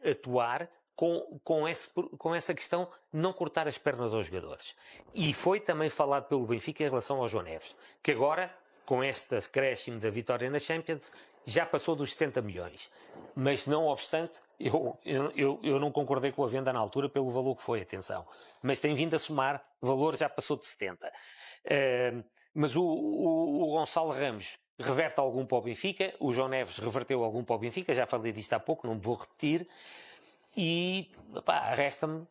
Speaker 4: atuar com essa questão de não cortar as pernas aos jogadores. E foi também falado pelo Benfica em relação ao João Neves, que agora, com este acréscimo da vitória na Champions, já passou dos 70 milhões. Mas, não obstante, eu não concordei com a venda na altura pelo valor que foi, atenção. Mas tem vindo a somar valor, já passou de 70. Mas o Gonçalo Ramos reverte algum para o Benfica, o João Neves reverteu algum para o Benfica, já falei disto há pouco, não me vou repetir. E resta-me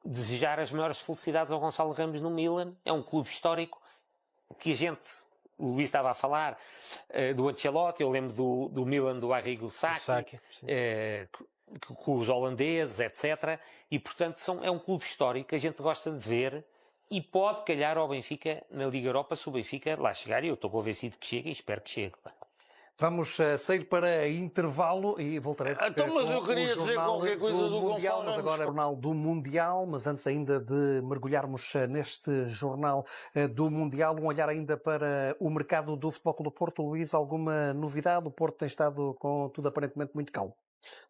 Speaker 4: desejar as maiores felicidades ao Gonçalo Ramos no Milan. É um clube histórico que o Luís estava a falar do Ancelotti, eu lembro do Milan do Arrigo Sacchi, com os holandeses, etc. E, portanto, é um clube histórico que a gente gosta de ver e pode calhar ao Benfica na Liga Europa se o Benfica lá chegar, e eu estou convencido que chega e espero que chegue. Pá.
Speaker 2: Vamos sair para intervalo e voltaremos.
Speaker 5: Então, mas
Speaker 2: com
Speaker 5: eu queria
Speaker 2: o
Speaker 5: dizer
Speaker 2: jornal
Speaker 5: qualquer coisa do
Speaker 2: Mundial,
Speaker 5: Gonçalo
Speaker 2: mas agora é o jornal do Mundial, mas antes ainda de mergulharmos neste jornal do Mundial, um olhar ainda para o mercado do Futebol Clube do Porto. Luís, alguma novidade? O Porto tem estado com tudo aparentemente muito calmo.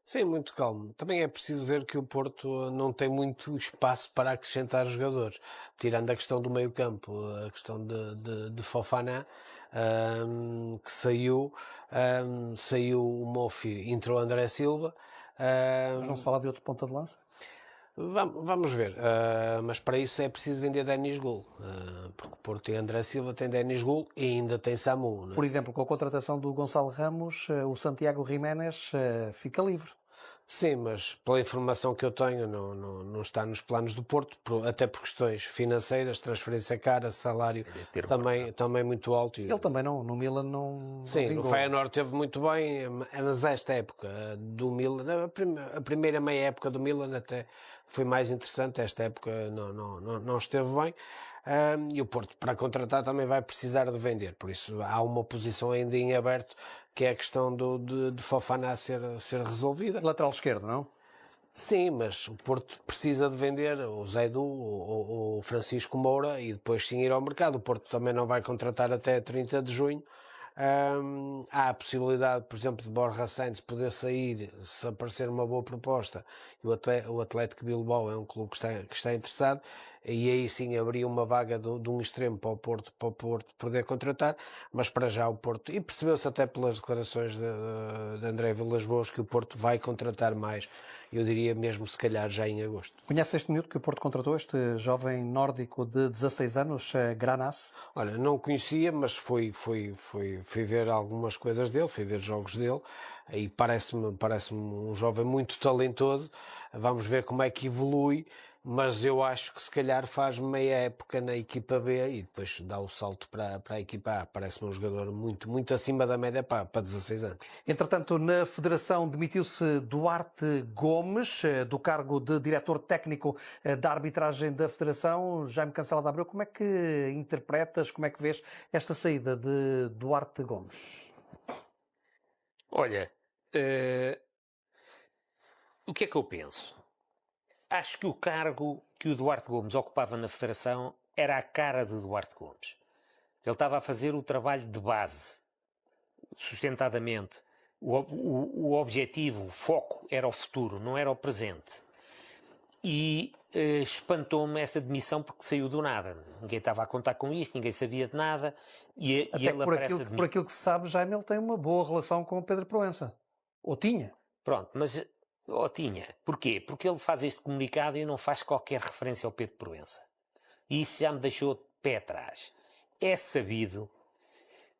Speaker 3: Sim, muito calmo. Também é preciso ver que o Porto não tem muito espaço para acrescentar jogadores, tirando a questão do meio-campo, a questão de Fofana, que saiu, saiu o Mofi, entrou o André Silva.
Speaker 2: Mas não se fala de outro ponta de lança?
Speaker 3: Vamos ver, mas para isso é preciso vender Denis Gol, porque o Porto tem André Silva, tem Denis Gol e ainda tem Samu. Não é?
Speaker 2: Por exemplo, com a contratação do Gonçalo Ramos, o Santiago Jiménez fica livre.
Speaker 3: Sim, mas pela informação que eu tenho, não está nos planos do Porto, até por questões financeiras, transferência cara, salário também muito alto.
Speaker 2: Ele também não, no Milan não
Speaker 3: Sim,
Speaker 2: vingou.
Speaker 3: no Feyenoord teve muito bem, mas esta época do Milan, a primeira meia época do Milan até foi mais interessante, esta época não esteve bem. E o Porto, para contratar, também vai precisar de vender, por isso há uma posição ainda em aberto, que é a questão de Fofana ser resolvida.
Speaker 2: Lateral esquerdo, não?
Speaker 3: Sim, mas o Porto precisa de vender o Zaidu, o Francisco Moura e depois sim ir ao mercado. O Porto também não vai contratar até 30 de junho. Há a possibilidade, por exemplo, de Borja Sainz poder sair se aparecer uma boa proposta, e o Atlético Bilbao é um clube que está interessado, e aí sim abriria uma vaga de um extremo para o Porto poder contratar, mas para já o Porto, e percebeu-se até pelas declarações de André Vilas-Boas que o Porto vai contratar mais, eu diria mesmo se calhar já em agosto.
Speaker 2: Conhece este miúdo que o Porto contratou, este jovem nórdico de 16 anos, Granas?
Speaker 3: Olha, não conhecia, mas fui ver algumas coisas dele, fui ver jogos dele, e parece-me um jovem muito talentoso. Vamos ver como é que evolui, mas eu acho que se calhar faz meia época na equipa B e depois dá o salto para a equipa A. Parece-me um jogador muito acima da média para 16 anos.
Speaker 2: Entretanto, na Federação demitiu-se Duarte Gomes, do cargo de diretor técnico da arbitragem da Federação. Jaime Cancela de Abreu, como é que interpretas, como é que vês esta saída de Duarte Gomes?
Speaker 4: Olha, o que é que eu penso? Acho que o cargo que o Duarte Gomes ocupava na Federação era a cara de Duarte Gomes. Ele estava a fazer o trabalho de base, sustentadamente. O objetivo, o foco era o futuro, não era o presente. E espantou-me essa demissão porque saiu do nada. Ninguém estava a contar com isto, ninguém sabia de nada. E
Speaker 2: Até
Speaker 4: ele
Speaker 2: por aquilo que se sabe, Jaime, ele tem uma boa relação com o Pedro Proença. Ou tinha?
Speaker 4: Pronto, mas... tinha. Porquê? Porque ele faz este comunicado e não faz qualquer referência ao Pedro Proença. E isso já me deixou de pé atrás. É sabido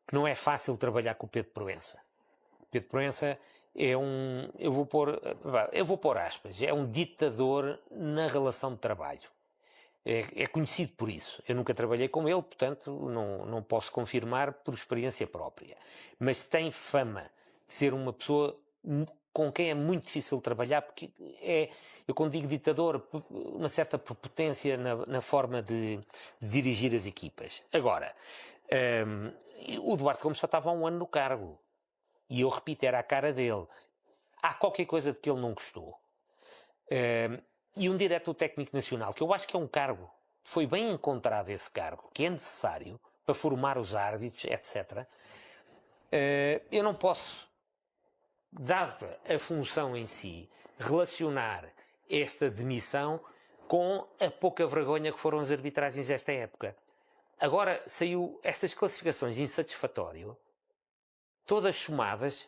Speaker 4: que não é fácil trabalhar com o Pedro Proença. O Pedro Proença é eu vou pôr aspas, é um ditador na relação de trabalho. É conhecido por isso. Eu nunca trabalhei com ele, portanto não posso confirmar por experiência própria. Mas tem fama de ser uma pessoa com quem é muito difícil trabalhar, porque eu quando digo ditador, uma certa prepotência na forma de dirigir as equipas. Agora, o Duarte Gomes só estava há um ano no cargo, e eu repito, era a cara dele. Há qualquer coisa de que ele não gostou. E um diretor técnico nacional, que eu acho que é um cargo, foi bem encontrado esse cargo, que é necessário para formar os árbitros, etc. Eu não posso, dada a função em si, relacionar esta demissão com a pouca vergonha que foram as arbitragens desta época. Agora saiu estas classificações insatisfatórias, todas somadas,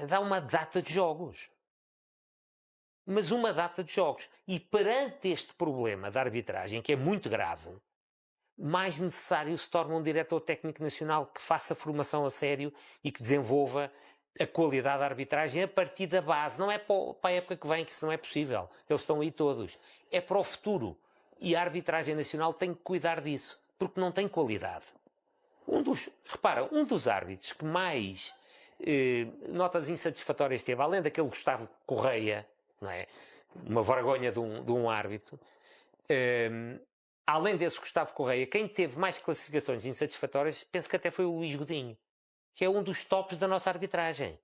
Speaker 4: dá uma data de jogos. Mas uma data de jogos. E perante este problema da arbitragem, que é muito grave, mais necessário se torna um diretor técnico nacional que faça formação a sério e que desenvolva a qualidade da arbitragem a partir da base. Não é para a época que vem, que isso não é possível. Eles estão aí todos. É para o futuro. E a arbitragem nacional tem que cuidar disso, porque não tem qualidade. Um dos árbitros que mais notas insatisfatórias teve, além daquele Gustavo Correia, não é? Uma vergonha de um árbitro, além desse Gustavo Correia, quem teve mais classificações insatisfatórias, penso que até foi o Luís Godinho, que é um dos tops da nossa arbitragem.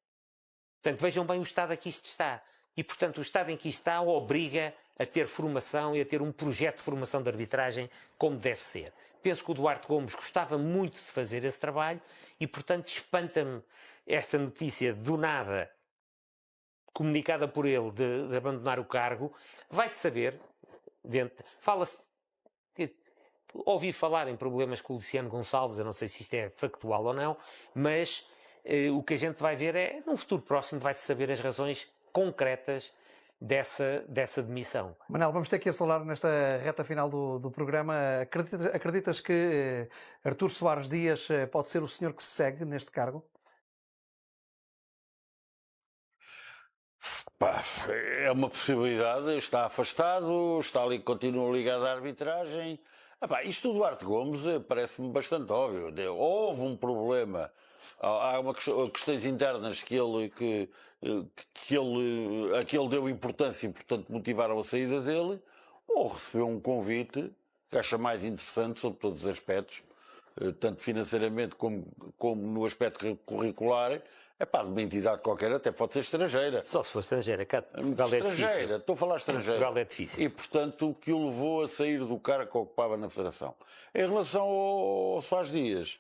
Speaker 4: Portanto, vejam bem o estado a que isto está. E, portanto, o estado em que isto está obriga a ter formação e a ter um projeto de formação de arbitragem como deve ser. Penso que o Duarte Gomes gostava muito de fazer esse trabalho e, portanto, espanta-me esta notícia do nada, comunicada por ele, de abandonar o cargo. Vai-se saber, fala-se, ouvi falar em problemas com o Luciano Gonçalves, eu não sei se isto é factual ou não, mas o que a gente vai ver é, num futuro próximo, vai-se saber as razões concretas dessa demissão.
Speaker 2: Manel, vamos ter que acelerar nesta reta final do programa. Acreditas que Artur Soares Dias pode ser o senhor que se segue neste cargo?
Speaker 5: Pá, é uma possibilidade, está afastado, está ali, continua ligado à arbitragem. Isto do Duarte Gomes parece-me bastante óbvio. Houve um problema, há questões internas a que ele deu importância e, portanto, motivaram a saída dele, ou recebeu um convite que acha mais interessante sobre todos os aspectos, tanto financeiramente como no aspecto curricular. De uma entidade qualquer, até pode ser estrangeira.
Speaker 4: Só se for estrangeira, cá Portugal é difícil.
Speaker 5: Estou a falar estrangeira.
Speaker 4: Portugal é difícil.
Speaker 5: E, portanto, o que o levou a sair do cargo que ocupava na Federação. Em relação ao Soares Dias,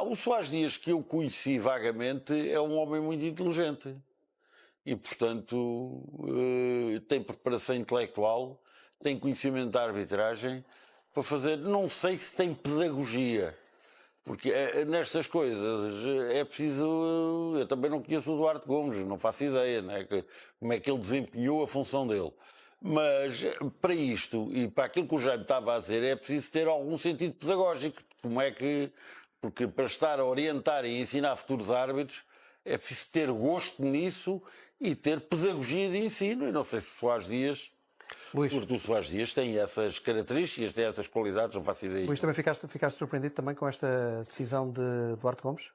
Speaker 5: o Soares Dias que eu conheci vagamente é um homem muito inteligente. E, portanto, tem preparação intelectual, tem conhecimento da arbitragem para fazer, não sei se tem pedagogia. Porque nestas coisas é preciso. Eu também não conheço o Duarte Gomes, não faço ideia, né, como é que ele desempenhou a função dele. Mas para isto e para aquilo que o Jaime estava a dizer, é preciso ter algum sentido pedagógico. Porque para estar a orientar e ensinar futuros árbitros é preciso ter gosto nisso e ter pedagogia de ensino. E não sei se Soares Dias.
Speaker 2: Luís.
Speaker 5: Porque o Soares Dias tem essas características, tem essas qualidades, não faço ideia.
Speaker 2: Luís, também ficaste surpreendido também com esta decisão de Duarte Gomes?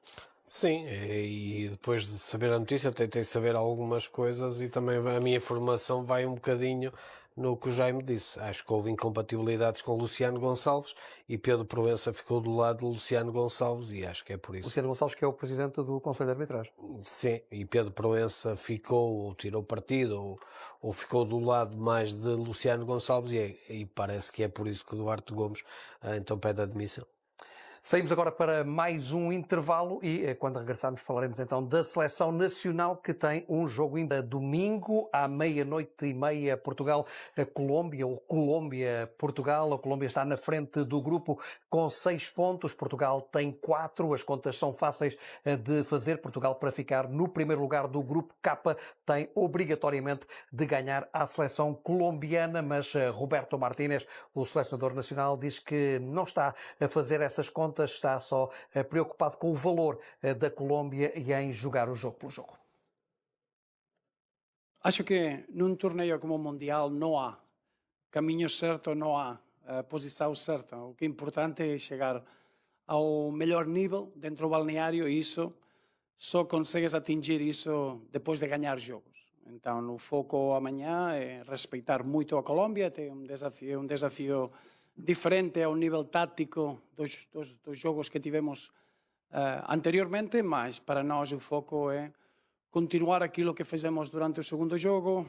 Speaker 3: Sim, e depois de saber a notícia tentei saber algumas coisas e também a minha formação vai um bocadinho no que o Jaime disse. Acho que houve incompatibilidades com Luciano Gonçalves e Pedro Proença ficou do lado de Luciano Gonçalves e acho que é por isso.
Speaker 2: Luciano Gonçalves, que é o presidente do Conselho de Arbitragem.
Speaker 3: Sim, e Pedro Proença ficou, ou tirou partido, ou ficou do lado mais de Luciano Gonçalves e parece que é por isso que o Duarte Gomes então pede a admissão.
Speaker 2: Saímos agora para mais um intervalo e quando regressarmos falaremos então da Seleção Nacional que tem um jogo ainda domingo à 00:30, Portugal-Colômbia ou Colômbia-Portugal. A Colômbia está na frente do grupo com 6 pontos, Portugal tem 4, as contas são fáceis de fazer. Portugal, para ficar no primeiro lugar do grupo K, tem obrigatoriamente de ganhar à seleção colombiana, mas Roberto Martínez, o selecionador nacional, diz que não está a fazer essas contas, está só preocupado com o valor da Colômbia e em jogar o jogo pelo jogo.
Speaker 9: Acho que num torneio como o Mundial não há caminho certo, não há posição certa. O que é importante é chegar ao melhor nível dentro do balneário e isso só consegues atingir isso depois de ganhar jogos. Então o foco amanhã é respeitar muito a Colômbia, tem um desafio diferente ao nível tático dos jogos que tivemos anteriormente, mas para nós o foco é continuar aquilo que fizemos durante o segundo jogo.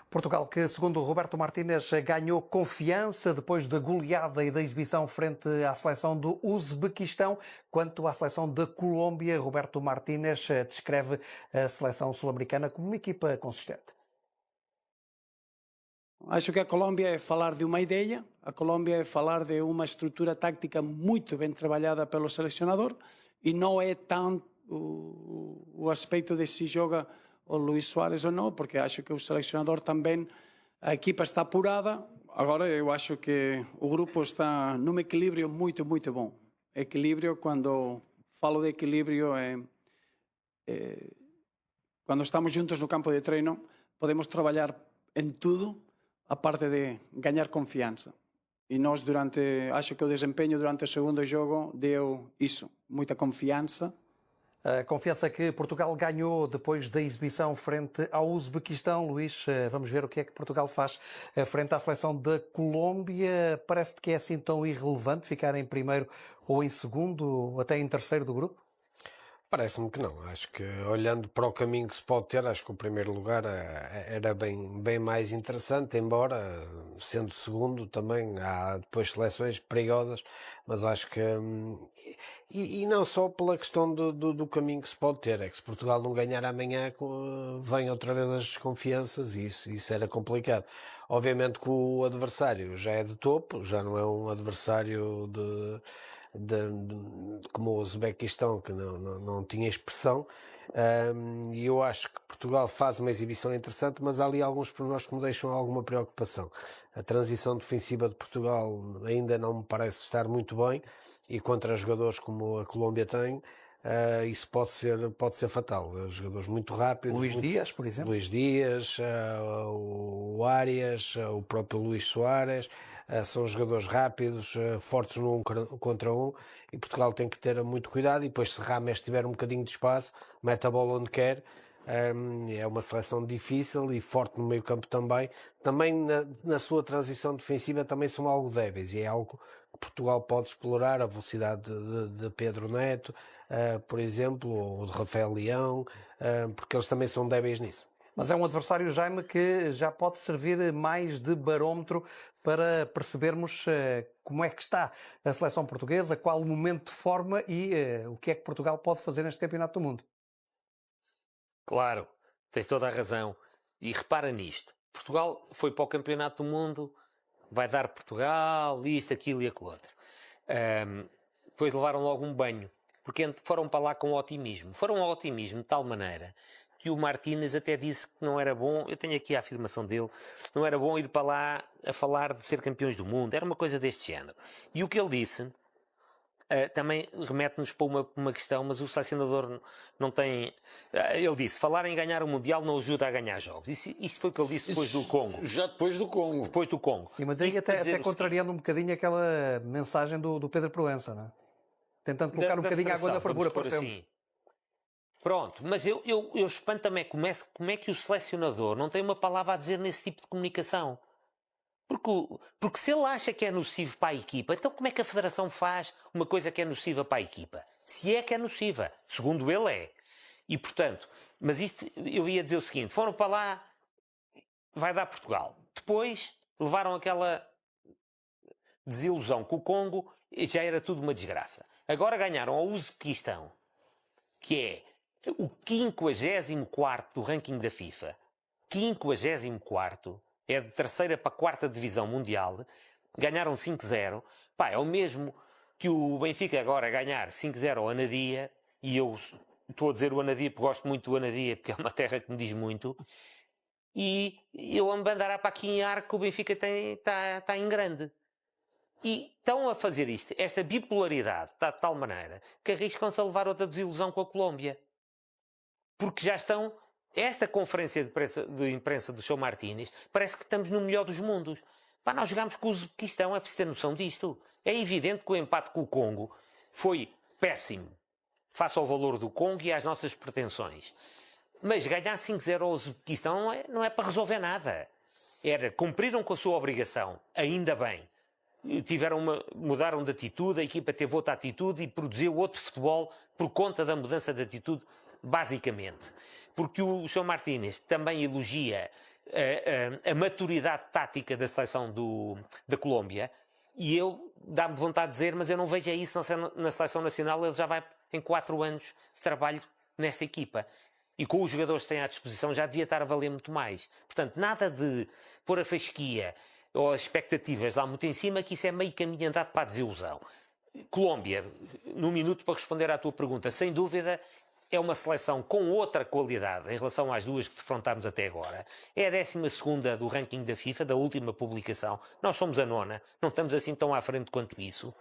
Speaker 2: Portugal, que segundo Roberto Martínez ganhou confiança depois da goleada e da exibição frente à seleção do Uzbequistão. Quanto à seleção da Colômbia, Roberto Martínez descreve a seleção sul-americana como uma equipa consistente.
Speaker 9: Acho que a Colômbia é falar de uma ideia, a Colômbia é falar de uma estrutura tática muito bem trabalhada pelo selecionador e não é tanto o aspecto de se joga o Luís Soares ou não, porque acho que o selecionador também, a equipa está apurada. Agora eu acho que o grupo está num equilíbrio muito, muito bom. Equilíbrio, quando falo de equilíbrio, quando estamos juntos no campo de treino, podemos trabalhar em tudo, a parte de ganhar confiança. E nós acho que o desempenho durante o segundo jogo deu isso, muita confiança.
Speaker 2: A confiança que Portugal ganhou depois da exibição frente ao Uzbequistão. Luís, vamos ver o que é que Portugal faz frente à seleção da Colômbia. Parece-te que é assim tão irrelevante ficar em primeiro ou em segundo, ou até em terceiro do grupo?
Speaker 3: Parece-me que não. Acho que, olhando para o caminho que se pode ter, acho que o primeiro lugar era bem mais interessante, embora, sendo segundo, também há depois seleções perigosas, mas acho que... E não só pela questão do caminho que se pode ter, é que se Portugal não ganhar amanhã, vem outra vez as desconfianças e isso era complicado. Obviamente que o adversário já é de topo, já não é um adversário como o Uzbequistão, que não tinha expressão, e eu acho que Portugal faz uma exibição interessante, mas há ali alguns pormenores que me deixam alguma preocupação. A transição defensiva de Portugal ainda não me parece estar muito bem, e contra jogadores como a Colômbia tem, isso pode ser fatal. Jogadores muito rápidos.
Speaker 2: Luís Dias, por exemplo.
Speaker 3: Luís Dias, o Arias, o próprio Luís Soares, são jogadores rápidos, fortes no 1 contra 1, e Portugal tem que ter muito cuidado, e depois se Rames tiver um bocadinho de espaço, mete a bola onde quer. É uma seleção difícil e forte no meio campo também. Também na sua transição defensiva também são algo débeis, e é algo que Portugal pode explorar, a velocidade de Pedro Neto, por exemplo, ou de Rafael Leão, porque eles também são débeis nisso.
Speaker 2: Mas é um adversário, Jaime, que já pode servir mais de barómetro para percebermos como é que está a seleção portuguesa, qual o momento de forma e o que é que Portugal pode fazer neste Campeonato do Mundo.
Speaker 4: Claro, tens toda a razão. E repara nisto. Portugal foi para o Campeonato do Mundo, vai dar Portugal, isto, aquilo e aquilo outro. Depois levaram logo um banho, porque foram para lá com otimismo. Foram ao otimismo de tal maneira que o Martínez até disse que não era bom, eu tenho aqui a afirmação dele, não era bom ir para lá a falar de ser campeões do mundo, era uma coisa deste género. E o que ele disse também remete-nos para uma questão, mas o selecionador não tem... ele disse, falar em ganhar o Mundial não ajuda a ganhar jogos. Isso foi o que ele disse depois do Congo.
Speaker 5: Já depois do Congo.
Speaker 4: Depois do Congo.
Speaker 2: E, mas aí até contrariando um bocadinho aquela mensagem do Pedro Proença, não é? Tentando colocar um bocadinho a água na fervura, por assim.
Speaker 4: Pronto, mas eu espanto-me é como é que o selecionador não tem uma palavra a dizer nesse tipo de comunicação. Porque se ele acha que é nocivo para a equipa, então como é que a Federação faz uma coisa que é nociva para a equipa? Se é que é nociva, segundo ele é. E portanto, mas isto, eu ia dizer o seguinte, foram para lá, vai dar Portugal. Depois levaram aquela desilusão com o Congo e já era tudo uma desgraça. Agora ganharam ao Uzbequistão, que é o 54º do ranking da FIFA. 54º, é de terceira para a quarta divisão mundial, ganharam 5-0. Pá, é o mesmo que o Benfica agora ganhar 5-0 ao Anadia, e eu estou a dizer o Anadia porque gosto muito do Anadia, porque é uma terra que me diz muito, e eu ando a andar para aqui em ar que o Benfica está em grande. E estão a fazer isto, esta bipolaridade está de tal maneira que arriscam-se a levar outra desilusão com a Colômbia. Porque já estão... Esta conferência de imprensa do Sr. Martínez parece que estamos no melhor dos mundos. Pá, nós jogámos com o Uzbequistão, é preciso ter noção disto. É evidente que o empate com o Congo foi péssimo, face ao valor do Congo e às nossas pretensões. Mas ganhar 5-0 ao Uzbequistão não é para resolver nada. Cumpriram com a sua obrigação, ainda bem. Mudaram de atitude, a equipa teve outra atitude e produziu outro futebol por conta da mudança de atitude, basicamente. Porque o Sr. Martínez também elogia a maturidade tática da seleção da Colômbia, e eu dá-me vontade de dizer, mas eu não vejo isso na seleção nacional. Ele já vai em 4 anos de trabalho nesta equipa. E com os jogadores que têm à disposição já devia estar a valer muito mais. Portanto, nada de pôr a fasquia ou as expectativas lá muito em cima, que isso é meio caminho andado para a desilusão. Colômbia, num minuto para responder à tua pergunta, sem dúvida, é uma seleção com outra qualidade em relação às duas que defrontámos até agora. É a 12ª do ranking da FIFA, da última publicação. Nós somos a 9ª, não estamos assim tão à frente quanto isso.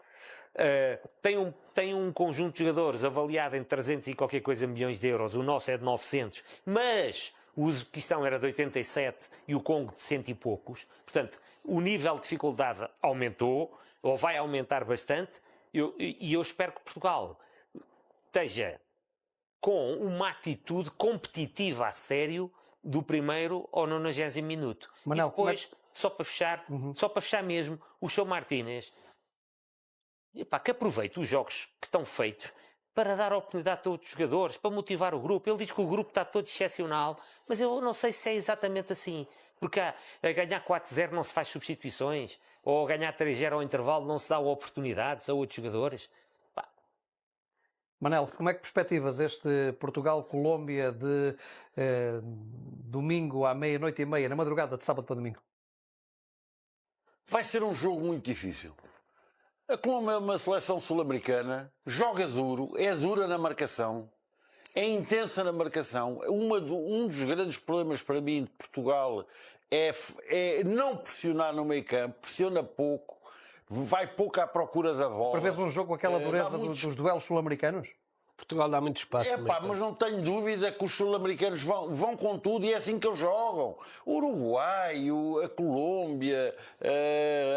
Speaker 4: Tem um conjunto de jogadores avaliado em 300 e qualquer coisa milhões de euros, o nosso é de 900, mas o Uzbequistão era de 87 e o Congo de 100 e poucos. Portanto, o nível de dificuldade aumentou, ou vai aumentar bastante, e eu espero que Portugal esteja com uma atitude competitiva a sério do primeiro ao 90º minuto.
Speaker 2: Manel,
Speaker 4: e depois, só para fechar mesmo, o João Martínez, epá, que aproveite os jogos que estão feitos para dar oportunidade a outros jogadores, para motivar o grupo. Ele diz que o grupo está todo excepcional, mas eu não sei se é exatamente assim. Porque a ganhar 4-0 não se faz substituições, ou a ganhar 3-0 ao intervalo não se dá oportunidades a outros jogadores.
Speaker 2: Manel, como é que perspectivas este Portugal-Colômbia de domingo à 00:30, na madrugada de sábado para domingo?
Speaker 5: Vai ser um jogo muito difícil. A Colômbia é uma seleção sul-americana, joga duro, é dura na marcação, é intensa na marcação. Um dos grandes problemas para mim de Portugal é não pressionar no meio campo, pressiona pouco, vai pouco à procura da bola.
Speaker 2: Prevês um jogo com aquela dureza dos duelos sul-americanos?
Speaker 3: Portugal dá muito espaço.
Speaker 5: Mas não tenho dúvida que os sul-americanos vão com tudo e é assim que eles jogam. O Uruguai, a Colômbia,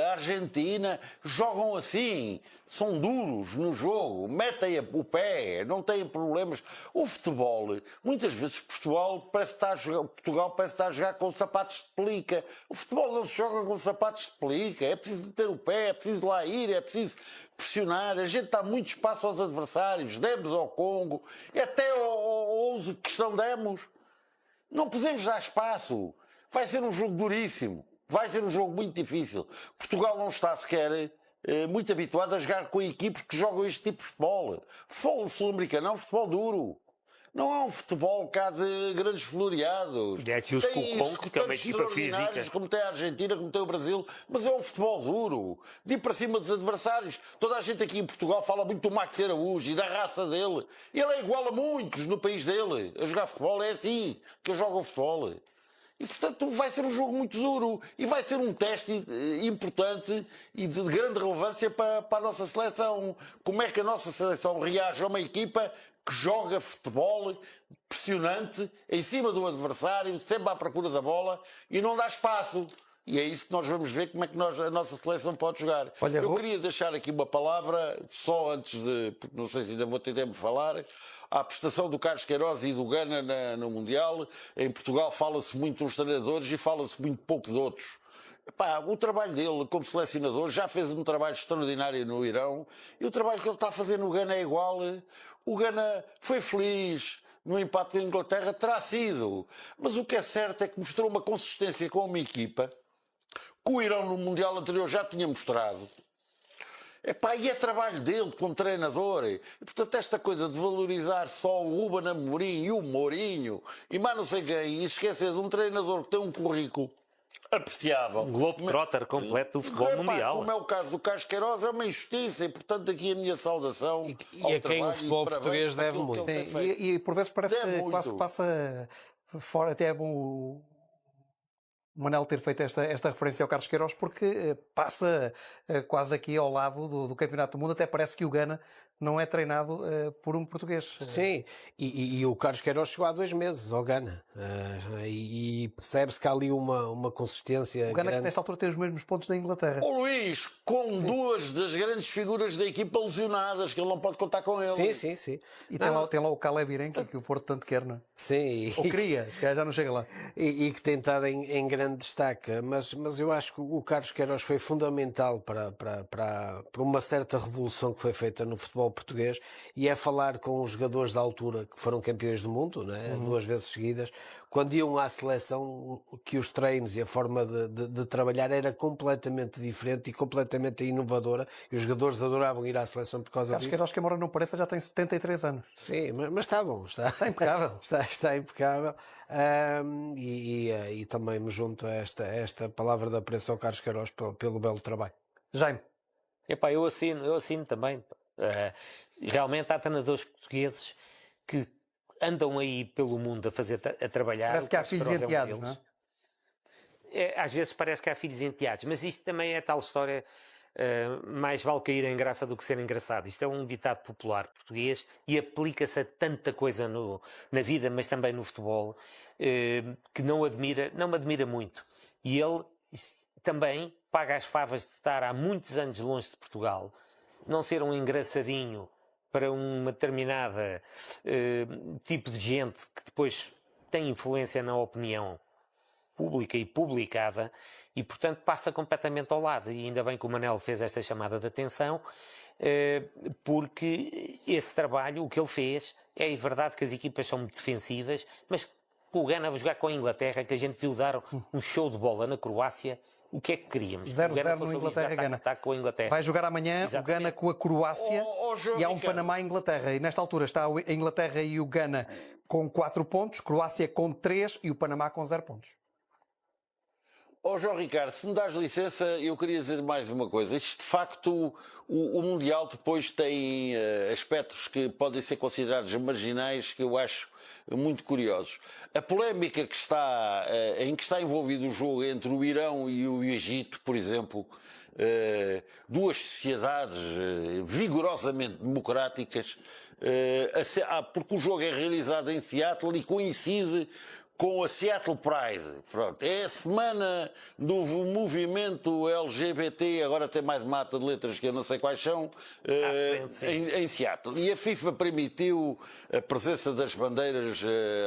Speaker 5: a Argentina jogam assim. São duros no jogo, metem o pé, não têm problemas. O futebol, muitas vezes Portugal parece estar a jogar com sapatos de pelica. O futebol não se joga com sapatos de pelica. É preciso meter o pé, é preciso lá ir, é preciso pressionar. A gente dá muito espaço aos adversários. Demos ao Congo, até ao Uzbequistão demos. Não podemos dar espaço. Vai ser um jogo duríssimo. Vai ser um jogo muito difícil. Portugal não está sequer muito habituado a jogar com equipes que jogam este tipo de futebol. Futebol sul-americano é um futebol duro. Não é um futebol cá de grandes floreados.
Speaker 4: Tem Congo, que é uma equipa física.
Speaker 5: Como tem a Argentina, como tem o Brasil, mas é um futebol duro. De ir para cima dos adversários. Toda a gente aqui em Portugal fala muito do Max Araújo e da raça dele. Ele é igual a muitos no país dele. A jogar futebol é assim que eu jogo futebol. E, portanto, vai ser um jogo muito duro e vai ser um teste importante e de grande relevância para a nossa seleção. Como é que a nossa seleção reage a uma equipa que joga futebol pressionante em cima do adversário, sempre à procura da bola e não dá espaço. E é isso que nós vamos ver, como é que a nossa seleção pode jogar.
Speaker 2: Olha,
Speaker 5: eu queria deixar aqui uma palavra, só antes de, porque não sei se ainda vou ter tempo de falar, à prestação do Carlos Queiroz e do Gana no Mundial. Em Portugal fala-se muito de uns treinadores e fala-se muito pouco de outros. O trabalho dele como selecionador já fez um trabalho extraordinário no Irão e o trabalho que ele está a fazer no Gana é igual. O Gana foi feliz no empate com a Inglaterra, terá sido, mas o que é certo é que mostrou uma consistência com uma equipa que o Irão no Mundial anterior já tinha mostrado. E é trabalho dele como treinador. E, portanto, esta coisa de valorizar só o Ruben Amorim e o Mourinho e mais não sei quem, e esquecer de um treinador que tem um currículo apreciável.
Speaker 4: Um globetrotter completo do futebol mundial.
Speaker 5: Como é o caso do Carlos Queiroz, é uma injustiça e, portanto, aqui a minha saudação.
Speaker 3: E a quem o futebol português deve muito.
Speaker 2: E por vezes parece quase que passa fora, até é bom o Manel ter feito esta referência ao Carlos Queiroz, porque passa quase aqui ao lado do Campeonato do Mundo, até parece que o Gana não é treinado por um português.
Speaker 3: Sim, e o Carlos Queiroz chegou há 2 meses ao Gana, e percebe-se que há ali uma consistência
Speaker 2: o Gana
Speaker 3: grande.
Speaker 2: Que nesta altura tem os mesmos pontos da Inglaterra.
Speaker 5: Luís, com duas das grandes figuras da equipa lesionadas, que ele não pode contar com ele.
Speaker 3: Sim.
Speaker 2: E tem lá o Caleb Irenque, que o Porto tanto quer, não é?
Speaker 3: Sim.
Speaker 2: Ou queria, se calhar já não chega lá.
Speaker 3: E que tem estado em grande destaque, mas eu acho que o Carlos Queiroz foi fundamental para uma certa revolução que foi feita no futebol português, e é falar com os jogadores da altura que foram campeões do mundo, não é? 2 vezes seguidas, quando iam à seleção, que os treinos e a forma de trabalhar era completamente diferente e completamente inovadora, e os jogadores adoravam ir à seleção por causa disso.
Speaker 2: Carlos Queiroz, que embora não pareça, já tem 73 anos.
Speaker 3: Sim, mas está bom, está
Speaker 2: impecável.
Speaker 3: Está impecável. E também me junto a esta palavra de apreço ao Carlos Queiroz pelo belo trabalho.
Speaker 2: Jaime.
Speaker 4: Eu assino também. Realmente há treinadores portugueses que andam aí pelo mundo a trabalhar.
Speaker 2: Parece que há filhos enteados, não é?
Speaker 4: Às vezes parece que há filhos enteados, mas isto também é tal história. Mais vale cair em graça do que ser engraçado. Isto é um ditado popular português e aplica-se a tanta coisa na vida, mas também no futebol, que não me admira muito. E ele também paga as favas de estar há muitos anos longe de Portugal, não ser um engraçadinho para uma determinada tipo de gente que depois tem influência na opinião pública e publicada e, portanto, passa completamente ao lado. E ainda bem que o Manel fez esta chamada de atenção, porque esse trabalho, o que ele fez, é verdade que as equipas são muito defensivas, mas o Ghana vai jogar com a Inglaterra, que a gente viu dar um show de bola na Croácia. O que é que queríamos?
Speaker 2: 0-0 no Inglaterra-Ghana.
Speaker 4: Com a Inglaterra.
Speaker 2: Vai jogar amanhã o Ghana com a Croácia e há um Panamá-Inglaterra. E nesta altura está a Inglaterra e o Ghana com 4 pontos, Croácia com 3 e o Panamá com 0 pontos.
Speaker 5: João Ricardo, se me dás licença, eu queria dizer mais uma coisa. Isto, de facto, o Mundial depois tem aspectos que podem ser considerados marginais, que eu acho muito curiosos. A polémica em que está envolvido o jogo entre o Irão e o Egito, por exemplo, duas sociedades vigorosamente democráticas, porque o jogo é realizado em Seattle e coincide com a Seattle Pride. Pronto. É a semana do movimento LGBT, agora tem mais mata de letras que eu não sei quais são, em Seattle. E a FIFA permitiu a presença das bandeiras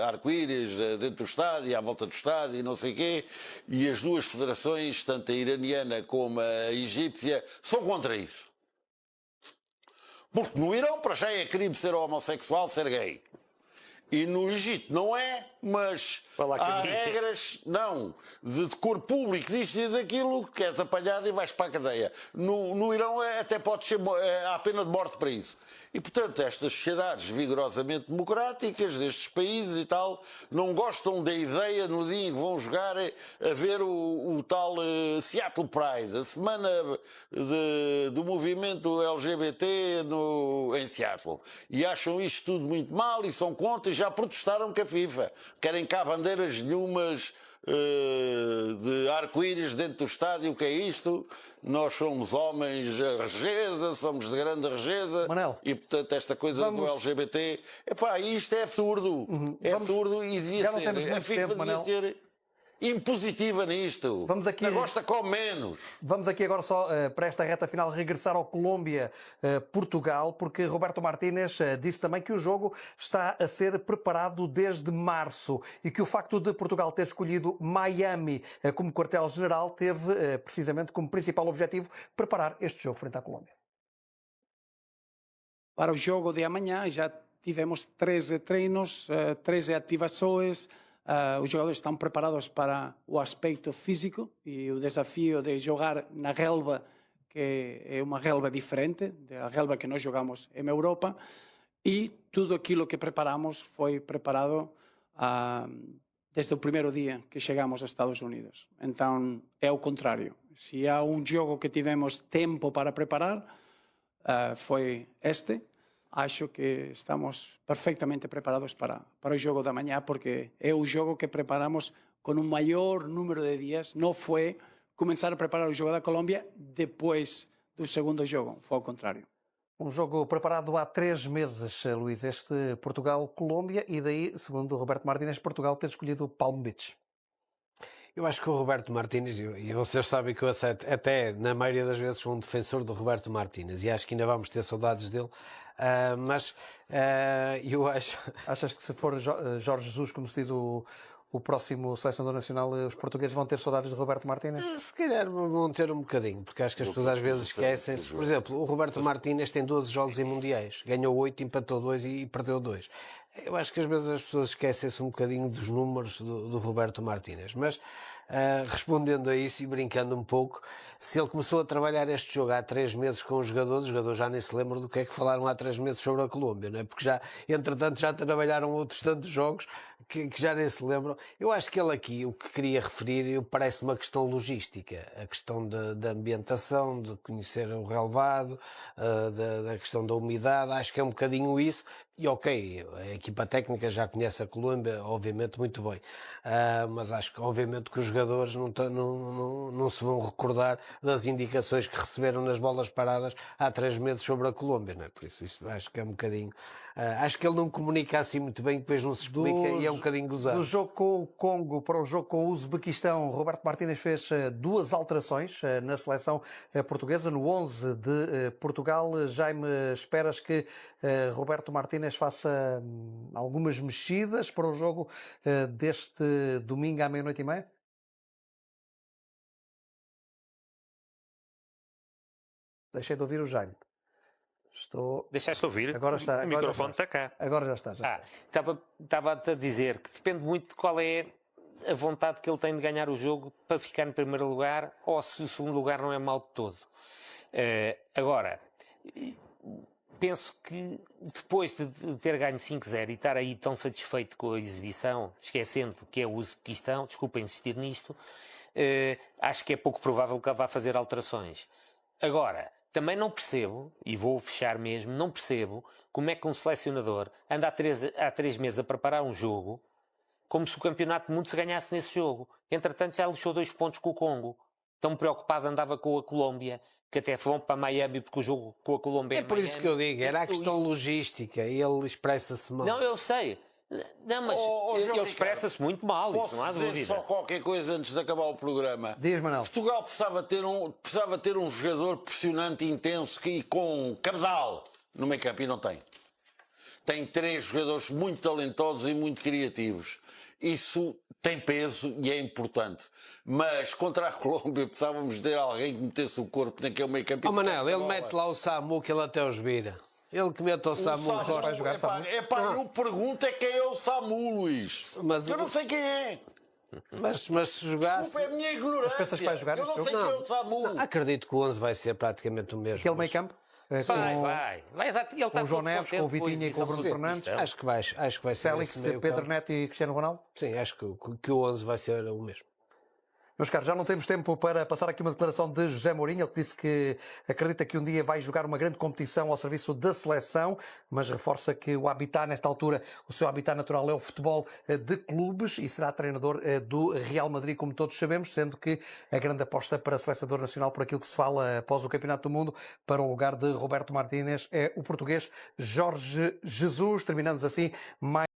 Speaker 5: arco-íris dentro do estádio, à volta do estádio e não sei o quê, e as duas federações, tanto a iraniana como a egípcia, são contra isso. Porque no Irão, para já, é crime ser homossexual, ser gay. E no Egito não é, mas há regras, não, de decoro público, disto e daquilo, que és apanhado e vais para a cadeia. No Irão até pode ser, há pena de morte para isso. E, portanto, estas sociedades vigorosamente democráticas, destes países e tal, não gostam da ideia, no dia em que vão jogar, a ver o tal Seattle Pride, a semana do movimento LGBT em Seattle. E acham isto tudo muito mal e são contra, e já protestaram com a FIFA. Querem cá bandeiras nenhumas de arco-íris dentro do estádio. O que é isto? Nós somos homens regeza, somos de grande regeza.
Speaker 2: Manel,
Speaker 5: e portanto esta coisa do LGBT, isto é absurdo. É absurdo e devia ser. A FIFA devia ser impositiva nisto. Gosta com menos.
Speaker 2: Vamos aqui agora só para esta reta final regressar ao Colômbia-Portugal, porque Roberto Martínez disse também que o jogo está a ser preparado desde março e que o facto de Portugal ter escolhido Miami como quartel-general teve precisamente como principal objetivo preparar este jogo frente à Colômbia.
Speaker 9: Para o jogo de amanhã já tivemos 13 treinos, 13 ativações. Os jogadores estão preparados para o aspecto físico e o desafio de jogar na relva, que é uma relva diferente da relva que nós jogamos em Europa, e tudo aquilo que preparamos foi preparado desde o primeiro dia que chegamos aos Estados Unidos. Então é o contrário. Se há um jogo que tivemos tempo para preparar, foi este. Acho que estamos perfectamente preparados para o jogo da manhã, porque é o jogo que preparamos com um maior número de dias. Não foi começar a preparar o jogo da Colômbia depois do segundo jogo, foi ao contrário.
Speaker 2: Um jogo preparado há 3 meses, Luís, este Portugal-Colômbia, e daí, segundo o Roberto Martínez, Portugal ter escolhido Palm Beach.
Speaker 3: Eu acho que o Roberto Martínez, e vocês sabem que eu até na maioria das vezes sou um defensor do Roberto Martínez e acho que ainda vamos ter saudades dele, mas eu acho...
Speaker 2: Achas que se for Jorge Jesus, como se diz o próximo selecionador nacional, os portugueses vão ter saudades de Roberto Martínez?
Speaker 3: Se calhar vão ter um bocadinho, porque acho que as pessoas às vezes esquecem-se. Por exemplo, o Roberto Martínez tem 12 jogos em mundiais, ganhou 8, empatou 2 e perdeu 2. Eu acho que às vezes as pessoas esquecem-se um bocadinho dos números do Roberto Martínez, mas respondendo a isso e brincando um pouco, se ele começou a trabalhar este jogo há 3 meses com os jogadores já nem se lembram do que é que falaram há 3 meses sobre a Colômbia, não é? Porque entretanto já trabalharam outros tantos jogos que já nem se lembram. Eu acho que ele aqui, o que queria referir, parece uma questão logística, a questão da ambientação, de conhecer o relevado, da questão da umidade, acho que é um bocadinho isso. E ok, a equipa técnica já conhece a Colômbia, obviamente, muito bem. Mas acho que, obviamente, que os jogadores não se vão recordar das indicações que receberam nas bolas paradas há 3 meses sobre a Colômbia, não é? Por isso acho que é um bocadinho... acho que ele não comunica assim muito bem, depois não se explica e é um bocadinho gozado.
Speaker 2: Do jogo com o Congo para o jogo com o Uzbequistão, Roberto Martínez fez 2 alterações na seleção portuguesa, no 11 de Portugal. Jaime, esperas que Roberto Martínez faça algumas mexidas para o jogo deste domingo à 00:30? Deixei de ouvir o Jaime.
Speaker 4: Deixaste ouvir?
Speaker 2: Agora está.
Speaker 4: O microfone está cá.
Speaker 2: Agora já está.
Speaker 4: Estava-te a dizer que depende muito de qual é a vontade que ele tem de ganhar o jogo para ficar em primeiro lugar, ou se o segundo lugar não é mau de todo. Agora, penso que depois de ter ganho 5-0 e estar aí tão satisfeito com a exibição, esquecendo que é o Uzbequistão, desculpa insistir nisto, acho que é pouco provável que ele vá fazer alterações. Agora, também não percebo, e vou fechar mesmo, não percebo como é que um selecionador anda há 3 meses a preparar um jogo como se o campeonato do mundo se ganhasse nesse jogo. Entretanto, já lixou 2 pontos com o Congo. Tão preocupado andava com a Colômbia, que até vão para Miami porque o jogo com a Colômbia
Speaker 3: É por isso que eu digo, era a questão logística e ele expressa-se mal.
Speaker 4: Não, eu sei. Não, mas ele expressa-se muito mal, isso não há dúvida.
Speaker 5: Posso dizer só qualquer coisa antes de acabar o programa?
Speaker 2: Diz, Manuel.
Speaker 5: Portugal precisava ter um jogador pressionante, intenso e com cabedal no meio-campo e não tem. Tem 3 jogadores muito talentosos e muito criativos. Isso tem peso e é importante. Mas contra a Colômbia precisávamos ter alguém que metesse o corpo naquele meio-campo.
Speaker 3: Manel, ele mete lá o Samu que ele até os vira. Ele que mete o Samu Costa.
Speaker 2: Vai jogar Samu?
Speaker 5: Eu pergunto é quem é o Samu, Luís.
Speaker 3: Mas
Speaker 5: eu não sei quem é.
Speaker 3: Mas se jogasse...
Speaker 5: Desculpa, é a minha ignorância.
Speaker 2: Mas pensas que vai jogar
Speaker 5: eu não
Speaker 2: este
Speaker 5: sei
Speaker 2: jogo?
Speaker 5: quem é o Samu.
Speaker 3: Não, acredito que o 11 vai ser praticamente o mesmo.
Speaker 2: Aquele meio campo?
Speaker 4: Vai. Ele está
Speaker 2: Com o João Neves, com o Vitinha e com o Bruno Fernandes?
Speaker 3: Acho que vai ser
Speaker 2: Félix,
Speaker 3: esse meio
Speaker 2: Pedro
Speaker 3: campo.
Speaker 2: Neto e Cristiano Ronaldo?
Speaker 3: Sim, acho que o 11 vai ser o mesmo.
Speaker 2: Meus caros, já não temos tempo para passar aqui uma declaração de José Mourinho. Ele disse que acredita que um dia vai jogar uma grande competição ao serviço da seleção, mas reforça que o habitat, nesta altura, o seu habitat natural é o futebol de clubes e será treinador do Real Madrid, como todos sabemos, sendo que a grande aposta para selecionador nacional, por aquilo que se fala após o Campeonato do Mundo, para o lugar de Roberto Martínez, é o português Jorge Jesus. Terminamos assim mais